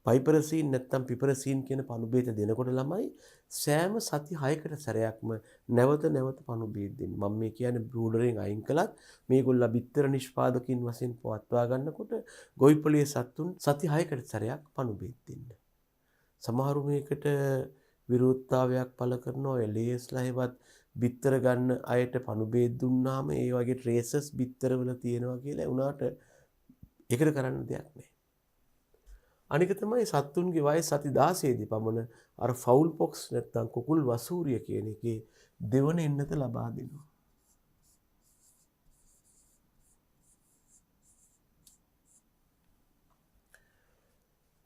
පයිපරසීන් නැත්තම් පිපරසීන් කියන පණු බේත දෙනකොට ළමයි සෑම සති 6කට සැරයක්ම නැවත පණු බේත් දෙන්න. මම මේ කියන්නේ බ්‍රූඩරෙන් අයින් කළත් මේගොල්ලෝ බිත්තර නිෂ්පාදකින් වශයෙන් පවත්වා ගන්නකොට ගොවිපොළේ සතුන් සති 6කට සැරයක් පණු බේත් දෙන්න. සමහරු මේකට විරෝධතාවයක් පළ කරනවා. ඔය ලේස්ලා හෙවත් බිත්තර ගන්න අයට පණු බේත් දුන්නාම ඒ වගේ ට්‍රේසස් බිත්තරවල තියෙනවා කියලා උනාට ඒකට කරන්න දෙයක් නැහැ. අනික තමයි සත්තුන්ගේ වයස සති 16 දී පමණ අර ෆවුල් පොක්ස් නැත්තම් කුකුල් වසූරිය කියන එකේ දෙවන එන්නත ලබා දෙනවා.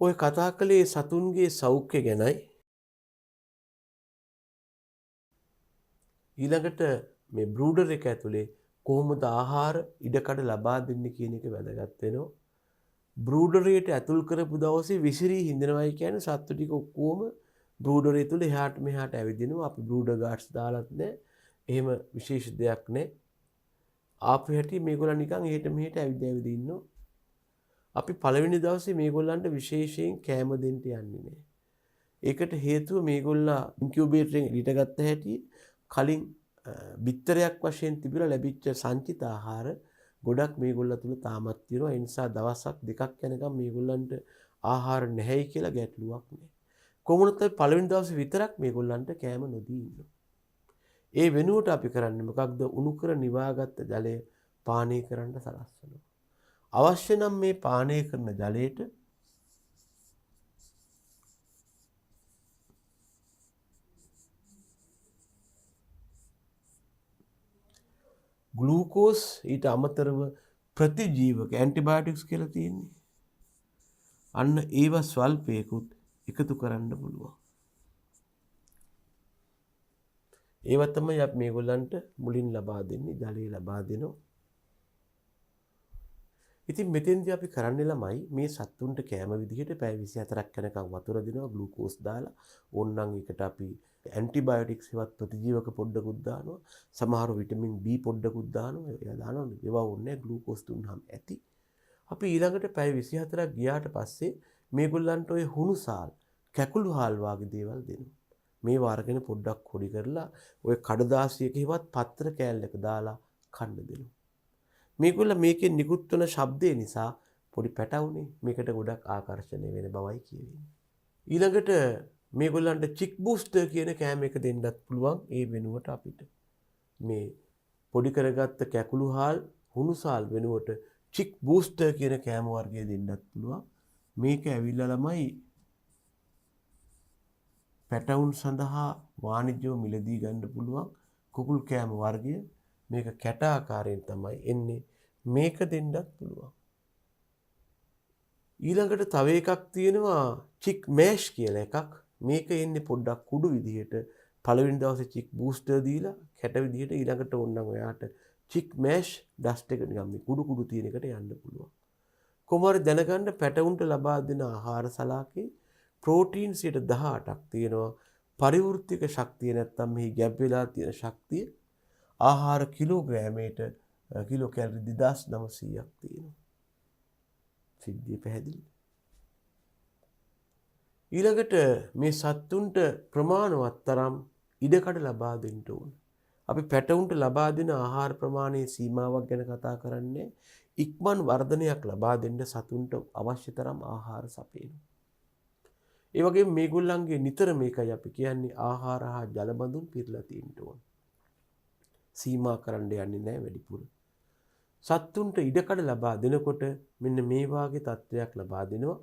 ඔය කතා කළේ සතුන්ගේ සෞඛ්‍ය ගැනයි. ඊළඟට මේ බ්‍රූඩර් එක ඇතුලේ කොහොමද ආහාර ඉඩකඩ ලබා දෙන්නේ කියන එක වැදගත් වෙනවා. බ්‍රූඩරයට ඇතුල් කරපු දවසේ විසිරී හිඳනවයි කියන්නේ සත්තු ටික ඔක්කොම බ්‍රූඩරය තුල එහාට මෙහාට ඇවිදිනවා. අපි බ්‍රූඩර් ගාඩ්ස් දාලත් නැහැ. එහෙම විශේෂ දෙයක් නැහැ. ආපු හැටි මේගොල්ලන් නිකන් එහෙට මෙහෙට ඇවිද ඉන්නවා. අපි පළවෙනි දවසේ මේගොල්ලන්ට විශේෂයෙන් කෑම දෙන්න යන්නේ නැහැ. ඒකට හේතුව මේගොල්ලා ඉන්කියුබේටරෙන් එළියට ගත්ත හැටි කලින් බිත්තරයක් වශයෙන් තිබිලා ලැබිච්ච සංචිත ආහාර ගොඩක් මේගොල්ලෝ තුල තාමත් තියෙනවා. ඒ නිසා දවසක් දෙකක් යනකම් මේගොල්ලන්ට ආහාර නැහැයි කියලා ගැටලුවක් නැහැ. කොහොමද පළවෙනි දවසේ විතරක් මේගොල්ලන්ට කෑම නොදී ඉන්නවා. ඒ වෙනුවට අපි කරන්නේ මොකක්ද? උණු කර නිවාගත්ත ජලය පානය කරන්න සලස්වනවා. අවශ්‍ය නම් මේ පානය කරන ජලයට ග්ලූකෝස් ඊට අමතරව ප්‍රතිජීවක ඇන්ටිබයොටික්ස් කියලා තියෙන්නේ. අන්න ඒවා ස්වල්පයකුත් එකතු කරන්න පුළුවන්. ඒවා තමයි අපි මේගොල්ලන්ට මුලින් ලබා දෙන්නේ, ජලය ලබා දෙනවා. ඉතින් මෙතෙන්දී අපි කරන්නේ ළමයි මේ සත්තුන්ට කෑම විදිහට පැය 24ක් යනකම් වතුර දෙනවා ග්ලූකෝස් දාලා. ඕනනම් ඒකට අපි ඇන්ටිබයොටික්ස් හෙවත් ප්‍රතිජීවක පොඩ්ඩකුත් දානවා. සමහර විටමින් B පොඩ්ඩකුත් දානවා. ඒවා දානවා. ඒවා ඕනේ ග්ලූකෝස් දුන්නාම ඇති. අපි ඊළඟට පැය 24ක් ගියාට පස්සේ මේගොල්ලන්ට ඔය හුණුසාල්, කැකුළු හාල් වගේ දේවල් දෙනවා. මේ වර්ගන පොඩ්ඩක් පොඩි කරලා ඔය කඩදාසියක හෙවත් පත්‍ර කෑල්ලක දාලා කන්න දෙනවා. මේගොල්ලෝ මේකෙන් නිකුත් වන ශබ්දය නිසා පොඩි පැටවුනේ මේකට ගොඩක් ආකර්ෂණය වෙන බවයි කියවෙන්නේ. ඊළඟට මේගොල්ලන්ට චික් බූස්ටර් කියන කෑම එක දෙන්නත් පුළුවන්. ඒ වෙනුවට අපිට මේ පොඩි කරගත්ත කැකුළු හාල් හුණුසාල් වෙනුවට චික් බූස්ටර් කියන කෑම වර්ගය දෙන්නත් පුළුවන්. මේක ඇවිල්ලා ළමයි පැටවුන් සඳහා වාණිජ්‍යව මිලදී ගන්න පුළුවන් කුකුල් කෑම වර්ගය. මේක කැට ආකාරයෙන් තමයි එන්නේ. මේක දෙන්නත් පුළුවන්. ඊළඟට තව එකක් තියෙනවා චික් මෑෂ් කියලා එකක්. මේක එන්නේ පොඩ්ඩක් කුඩු විදිහට. පළවෙනි දවසේ චික් බූස්ටර් දීලා කැට විදිහට ඊළඟට ඕනනම් ඔයාට චික් මෑෂ් ඩස්ට් එක නිකන් මේ කුඩු කුඩු තියෙන එකට යන්න පුළුවන්. කොහොමද දැනගන්න පැටවුන්ට ලබා දෙන ආහාර සලාකේ ප්‍රෝටීන් 18ක් තියෙනවා. පරිවෘත්තික ශක්තිය නැත්තම් මෙහි ගැබ් වෙලා තියෙන ශක්තිය ආහාර කිලෝග්‍රෑමයට කිලෝ කැලරි 2900ක් තියෙනවා. සිද්ධිය පැහැදිලි. ඊළඟට මේ සත්තුන්ට ප්‍රමාණවත් තරම් ඉඩකඩ ලබා දෙන්න ඕන. අපි පැටවුන්ට ලබා දෙන ආහාර ප්‍රමාණයේ සීමාවක් ගැන කතා කරන්නේ. ඉක්මන් වර්ධනයක් ලබා දෙන්න සතුන්ට අවශ්‍ය තරම් ආහාර සපයනවා. ඒ වගේම මේගොල්ලන්ගේ නිතර මේකයි අපි කියන්නේ ආහාර හා ජල බඳුන් පිරලා තියෙන්න ඕන. සීමා කරන්න යන්නේ නැහැ වැඩිපුර. සත්තුන්ට ඉඩකඩ ලබා දෙනකොට මෙන්න මේ වාගේ තත්ත්වයක් ලබා දෙනවා.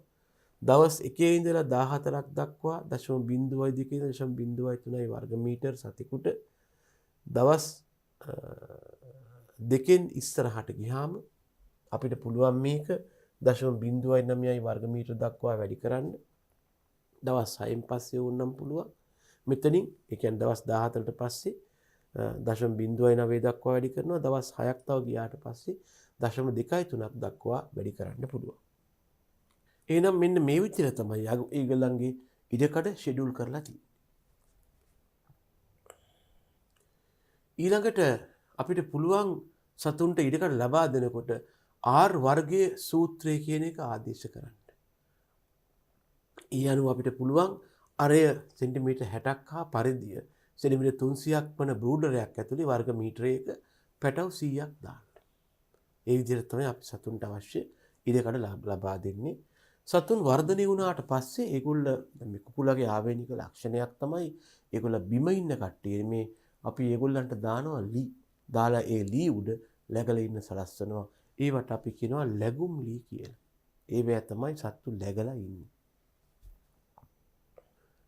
දවස් 1 ඉඳලා 14ක් දක්වා 0.02 ඉඳලා 0.03 වර්ග මීටර් සතෙකුට දවස් දෙකෙන් ඉස්සරහට ගියාම අපිට පුළුවන් මේක 0.09 වර්ග මීටර දක්වා වැඩි කරන්න. දවස් 6න් පස්සේ වුණනම් පුළුවන්. මෙතනින් ඒ කියන්නේ දවස් 14ට පස්සේ 0.09 දක්වා වැඩි කරනවා. දවස් 6ක් තව ගියාට පස්සේ 0.23ක් දක්වා වැඩි කරන්න පුළුවන්. එහෙනම් මෙන්න මේ විදිහට තමයි ඒගොල්ලන්ගේ ඉඩකඩ ෂෙඩියුල් කරලා තියෙන්නේ. ඊළඟට අපිට පුළුවන් සතුන්ට ඉඩකඩ ලබා දෙනකොට R වර්ගයේ සූත්‍රය කියන එක ආදේශ කරන්න. ඒ අනුව අපිට පුළුවන් අරය සෙන්ටිමීටර් 60ක් හා පරිධිය සෙන්ටිමීටර් 300ක් වන බ්‍රූඩරයක් ඇතුලේ වර්ග මීටරයක පැටව් 100ක් දාන්න. ඒ විදිහට තමයි අපි සතුන්ට අවශ්‍ය ඉඩකඩ ලබා දෙන්නේ. සතුන් වර්ධනය වුණාට පස්සේ ඒගොල්ල මේ කුකුලගේ ආවේනික ලක්ෂණයක් තමයි ඒගොල්ල බිම ඉන්න කට්ටිය මේ අපි ඒගොල්ලන්ට දානවා ලී. දාලා ඒ ලී උඩ läගලා ඉන්න සලස්වනවා. ඒවට අපි කියනවා läගුම් ලී කියලා. ඒවැ තමයි සත්තු läගලා ඉන්නේ.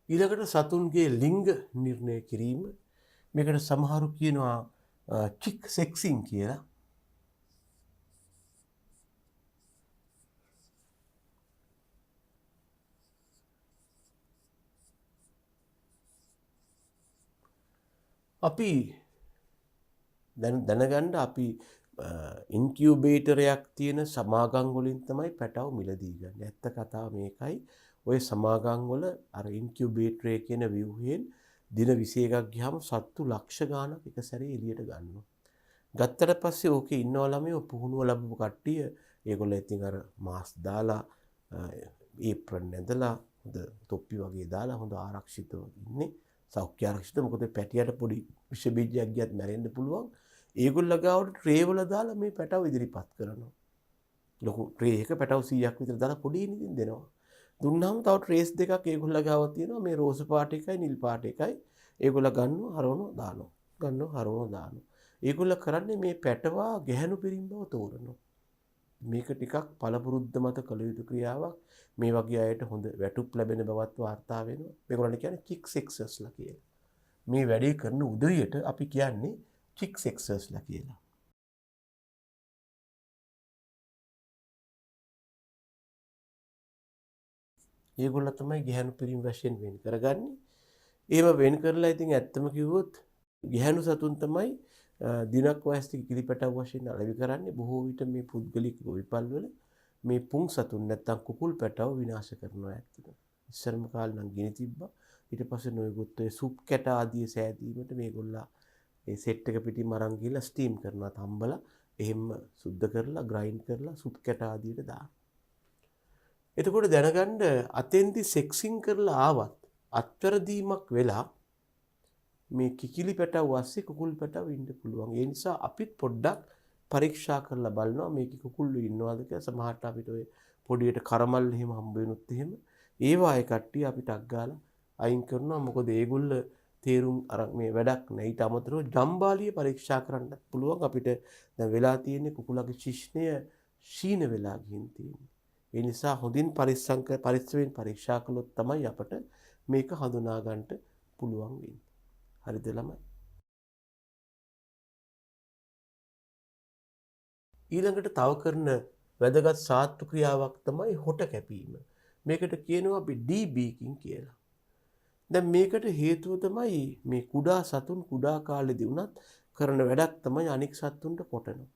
ඊළඟට සතුන්ගේ ලිංග නිර්ණය කිරීම මේකට සමහරු කියනවා චික් සෙක්සින් කියලා. අපි දැනගන්න අපි ඉන්කියුබේටරයක් තියෙන සමාගම් වලින් තමයි පැටව මිලදී ගන්න. ඇත්ත කතාව මේකයි. ඔය සමාගම් වල අර ඉන්කියුබේටරය කියන ව්‍යුහයෙන් දින 21ක් ගියාම සත්තු ලක්ෂ ගාණක් එක සැරේ එළියට ගන්නවා. ගත්තට පස්සේ ඕකේ ඉන්නවා ළමයෝ පුහුණුව ලැබපු කට්ටිය. ඒගොල්ලෝ ඉතින් අර මාස් දාලා ඒප්‍රන් ඇඳලා හොඳ තොප්පි වගේ දාලා හොඳ ආරක්ෂිතව ඉන්නේ. සෞඛ්‍ය ආරක්ෂිත. මොකද පැටියට පොඩි විෂ බීජයක් ගියත් මැරෙන්න පුළුවන්. ඒගොල්ලෝ ගාවට ට්‍රේ වල දාලා මේ පැටව ඉදිරිපත් කරනවා. ලොකු ට්‍රේ එක පැටව 100ක් විතර දාලා පොඩි ඉනින් දෙනවා. දුන්නාම තව ට්‍රේස් දෙකක් ඒගොල්ලෝ ගාව තියෙනවා. මේ රෝස පාට එකයි නිල් පාට එකයි. ඒගොල්ලෝ ගන්නවා හරවනවා දානවා. ගන්නවා හරවනවා දානවා. ඒගොල්ලෝ කරන්නේ මේ පැටවා ගැහණු පිරිම් බව තෝරනවා. මේක ටිකක් පළපුරුද්ද මත කළ යුතු ක්‍රියාවක්. මේ වගේ අයට හොඳ වැටුප් ලැබෙන බවත් වාර්තා වෙනවා. මේගොල්ලන්ට කියන්නේ චික් සෙක්සර්ස්ලා කියලා. මේ වැඩේ කරන උදවියට අපි කියන්නේ චික් සෙක්සර්ස්ලා කියලා. ඒගොල්ලෝ තමයි ගැහණු පිරිම් වශයෙන් වෙන් කරගන්නේ. ඒව වෙන් කරලා ඉතින් ඇත්තම කිව්වොත් ගැහණු සතුන් තමයි දිනක් වයස්ක කිරිපැටව වශයෙන් අලෙවි කරන්නේ. බොහෝ විට මේ පුද්ගලික ගොවිපල් වල මේ පුං සතුන් නැත්තම් කුකුල් පැටව විනාශ කරනවා ඇත්තට. ඉස්සරම කාලේ නම් ගිනි තිබ්බා. ඊට පස්සේ නොයෙකුත් ඒ සුප් කැට ආදී සෑදීමට මේගොල්ලා ඒ සෙට් එක පිටින් අරන් ගිහලා ස්ටීම් කරනවා තම්බලා එහෙම සුද්ධ කරලා ග්‍රයින්ඩ් කරලා සුප් කැට ආදියට දානවා. එතකොට දැනගන්න අතෙන්දි සෙක්සින් කරලා ආවත් අත්වැරදීමක් වෙලා මේ කිකිලි පැටව වස්සේ කුකුල් පැටව ඉන්න පුළුවන්. ඒ නිසා අපිත් පොඩ්ඩක් පරීක්ෂා කරලා බලනවා මේකේ කුකුල්ලු ඉන්නවද කියලා. සමහරට අපිට ඔය පොඩියට කරමල් එහෙම හම්බ වෙනුත් එහෙම ඒවා ඒ කට්ටිය අපිට අග්ගාලා අයින් කරනවා. මොකද ඒගොල්ල තේරුම් අරන් මේ වැඩක් නෑ. ඊට අමතරව ජම්බාලිය පරීක්ෂා කරන්නත් පුළුවන්. අපිට දැන් වෙලා තියෙන්නේ කුකුලගේ ශිෂ්ණය ශීන වෙලා ගිහින් තියෙන්නේ. ඒ නිසා හොඳින් පරිස්සමෙන් පරීක්ෂා කළොත් තමයි අපට මේක හඳුනා ගන්නට පුළුවන් වෙන්නේ. හරිද ළමයි? ඊළඟට තව කරන වැදගත් සාත්තු ක්‍රියාවක් තමයි හොට කැපීම. මේකට කියනවා අපි ඩීබීකින් කියලා. දැන් මේකට හේතුව තමයි මේ කුඩා සතුන් කුඩා කාලෙදී වුණත් කරන වැඩක් තමයි අනික් සතුන්ට කොටනවා.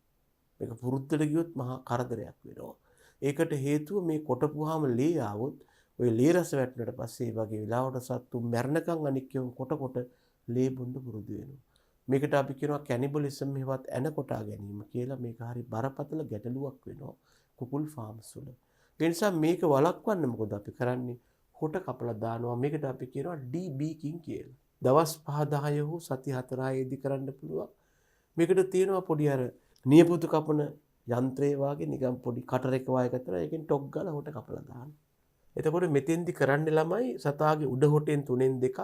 මේක පුරුද්දට ගියොත් මහා කරදරයක් වෙනවා. ඒකට හේතුව මේ කොටපුවාම ලේ ආවොත් ඔය ලේ රස වැටුණට පස්සේ ඒ වගේ වෙලාවට සත්තු මැරෙනකන් අනික් ඒවා කොට ලේ බොන්න පුරුදු වෙනවා. මේකට අපි කියනවා කැනිබලිසම් හෙවත් ඇන කොටා ගැනීම කියලා. මේක හරි බරපතල ගැටලුවක් වෙනවා කුකුල් ෆාම්ස් වල. ඒ නිසා මේක වළක්වන්න මොකද අපි කරන්නේ? හොට කපලා දානවා. මේකට අපි කියනවා ඩීබීකින් කියලා. දවස් 5-10 හෝ සති 4-6 කරන්න පුළුවන්. මේකට තියෙනවා පොඩි අර නියපොතු කපන යන්ත්‍රය වාගේ නිකන් පොඩි කටර් එක වාගේ කරලා ඒකෙන් ටොක් ගාලා හොට කපලා දානවා. එතකොට මෙතෙන්දි කරන්නේ ළමයි සතාගේ උඩ හොටෙන් 3න් 2ක්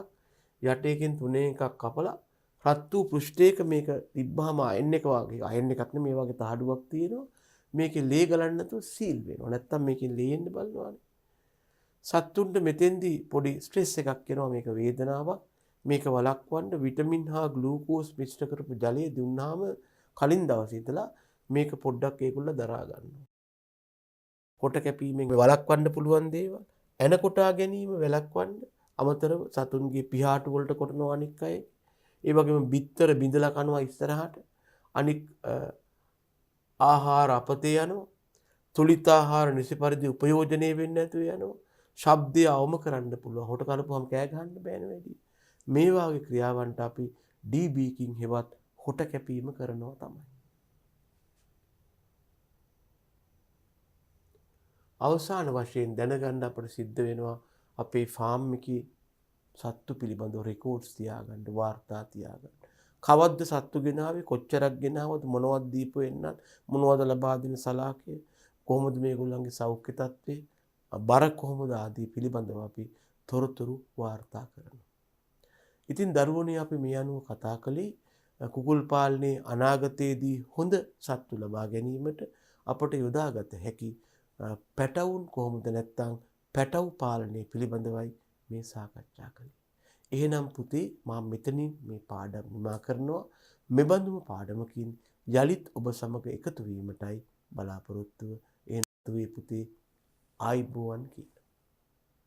යටේකින් 3න් 1ක් කපලා රත් වූ පෘෂ්ඨයක මේක තිබ්බහම අයන් එක වාගේ අයන් එකක් නෙමෙයි මේ වාගේ තහඩුවක් තියෙනවා. මේකේ ලේ ගලන්න නැතුව සීල් වෙනවා. නැත්තම් මේකෙන් ලේ එන්න බලනවානේ. සත්තුන්ට මෙතෙන්දි පොඩි ස්ට්‍රෙස් එකක් එනවා. මේක වේදනාවක්. මේක වළක්වන්න විටමින් හා ග්ලූකෝස් මිශ්‍ර කරපු ජලය දුන්නාම කලින් දවසේ ඉඳලා මේක පොඩ්ඩක් ඒගොල්ලෝ දරා ගන්නවා. කොට කැපීමෙන් වළක්වන්න පුළුවන් දේවල්. එන කොටා ගැනීම වළක්වන්න අමතරව සතුන්ගේ පිහාටු වලට කොටනවා අනික් අය. ඒ වගේම බිත්තර බිඳලා කනවා ඉස්සරහට. අනික් ආහාර අපතේ යනවා. තුලිත ආහාර නිසි පරිදි උපයෝජනය වෙන්නේ නැතුව යනවා. ශබ්දය අවම කරන්න පුළුවන්. හොට කනපුවම කෑ ගහන්න බෑනේ වැඩි. මේ වාගේ ක්‍රියාවන්ට අපි ඩීබීකින් හෙවත් හොට කැපීම කරනවා තමයි. අවසාන වශයෙන් දැනගන්න අපට සිද්ධ වෙනවා අපේ ෆාම් එකේ සත්තු පිළිබඳව රෙකෝඩ්ස් තියාගන්න, වාර්තා තියාගන්න. කවද්ද සත්තු ගෙනාවේ, කොච්චරක් ගෙනාවද, මොනවද දීපු වෙන්නත්, මොනවද ලබා දෙන සලාකය, කොහොමද මේගොල්ලන්ගේ සෞඛ්‍ය තත්ත්වය, බර කොහොමද ආදී පිළිබඳව අපි තොරතුරු වාර්තා කරනවා. ඉතින් දරුවනේ අපි මේ අනුව කතා කළේ කුකුල් පාලනයේ අනාගතයේදී හොඳ සත්තු ලබා ගැනීමට අපට යොදාගත හැකි පැටවුන් කොහොමද නැත්නම් පැටව් පාලනය පිළිබඳවයි මේ සාකච්ඡා කළේ. එහෙනම් පුතේ මම මෙතනින් මේ පාඩම නිමා කරනවා. මෙබඳුම පාඩමකින් යලිත් ඔබ සමග එකතු වීමටයි බලාපොරොත්තුව. එහෙනම් පුතේ ආයිබෝවන් කි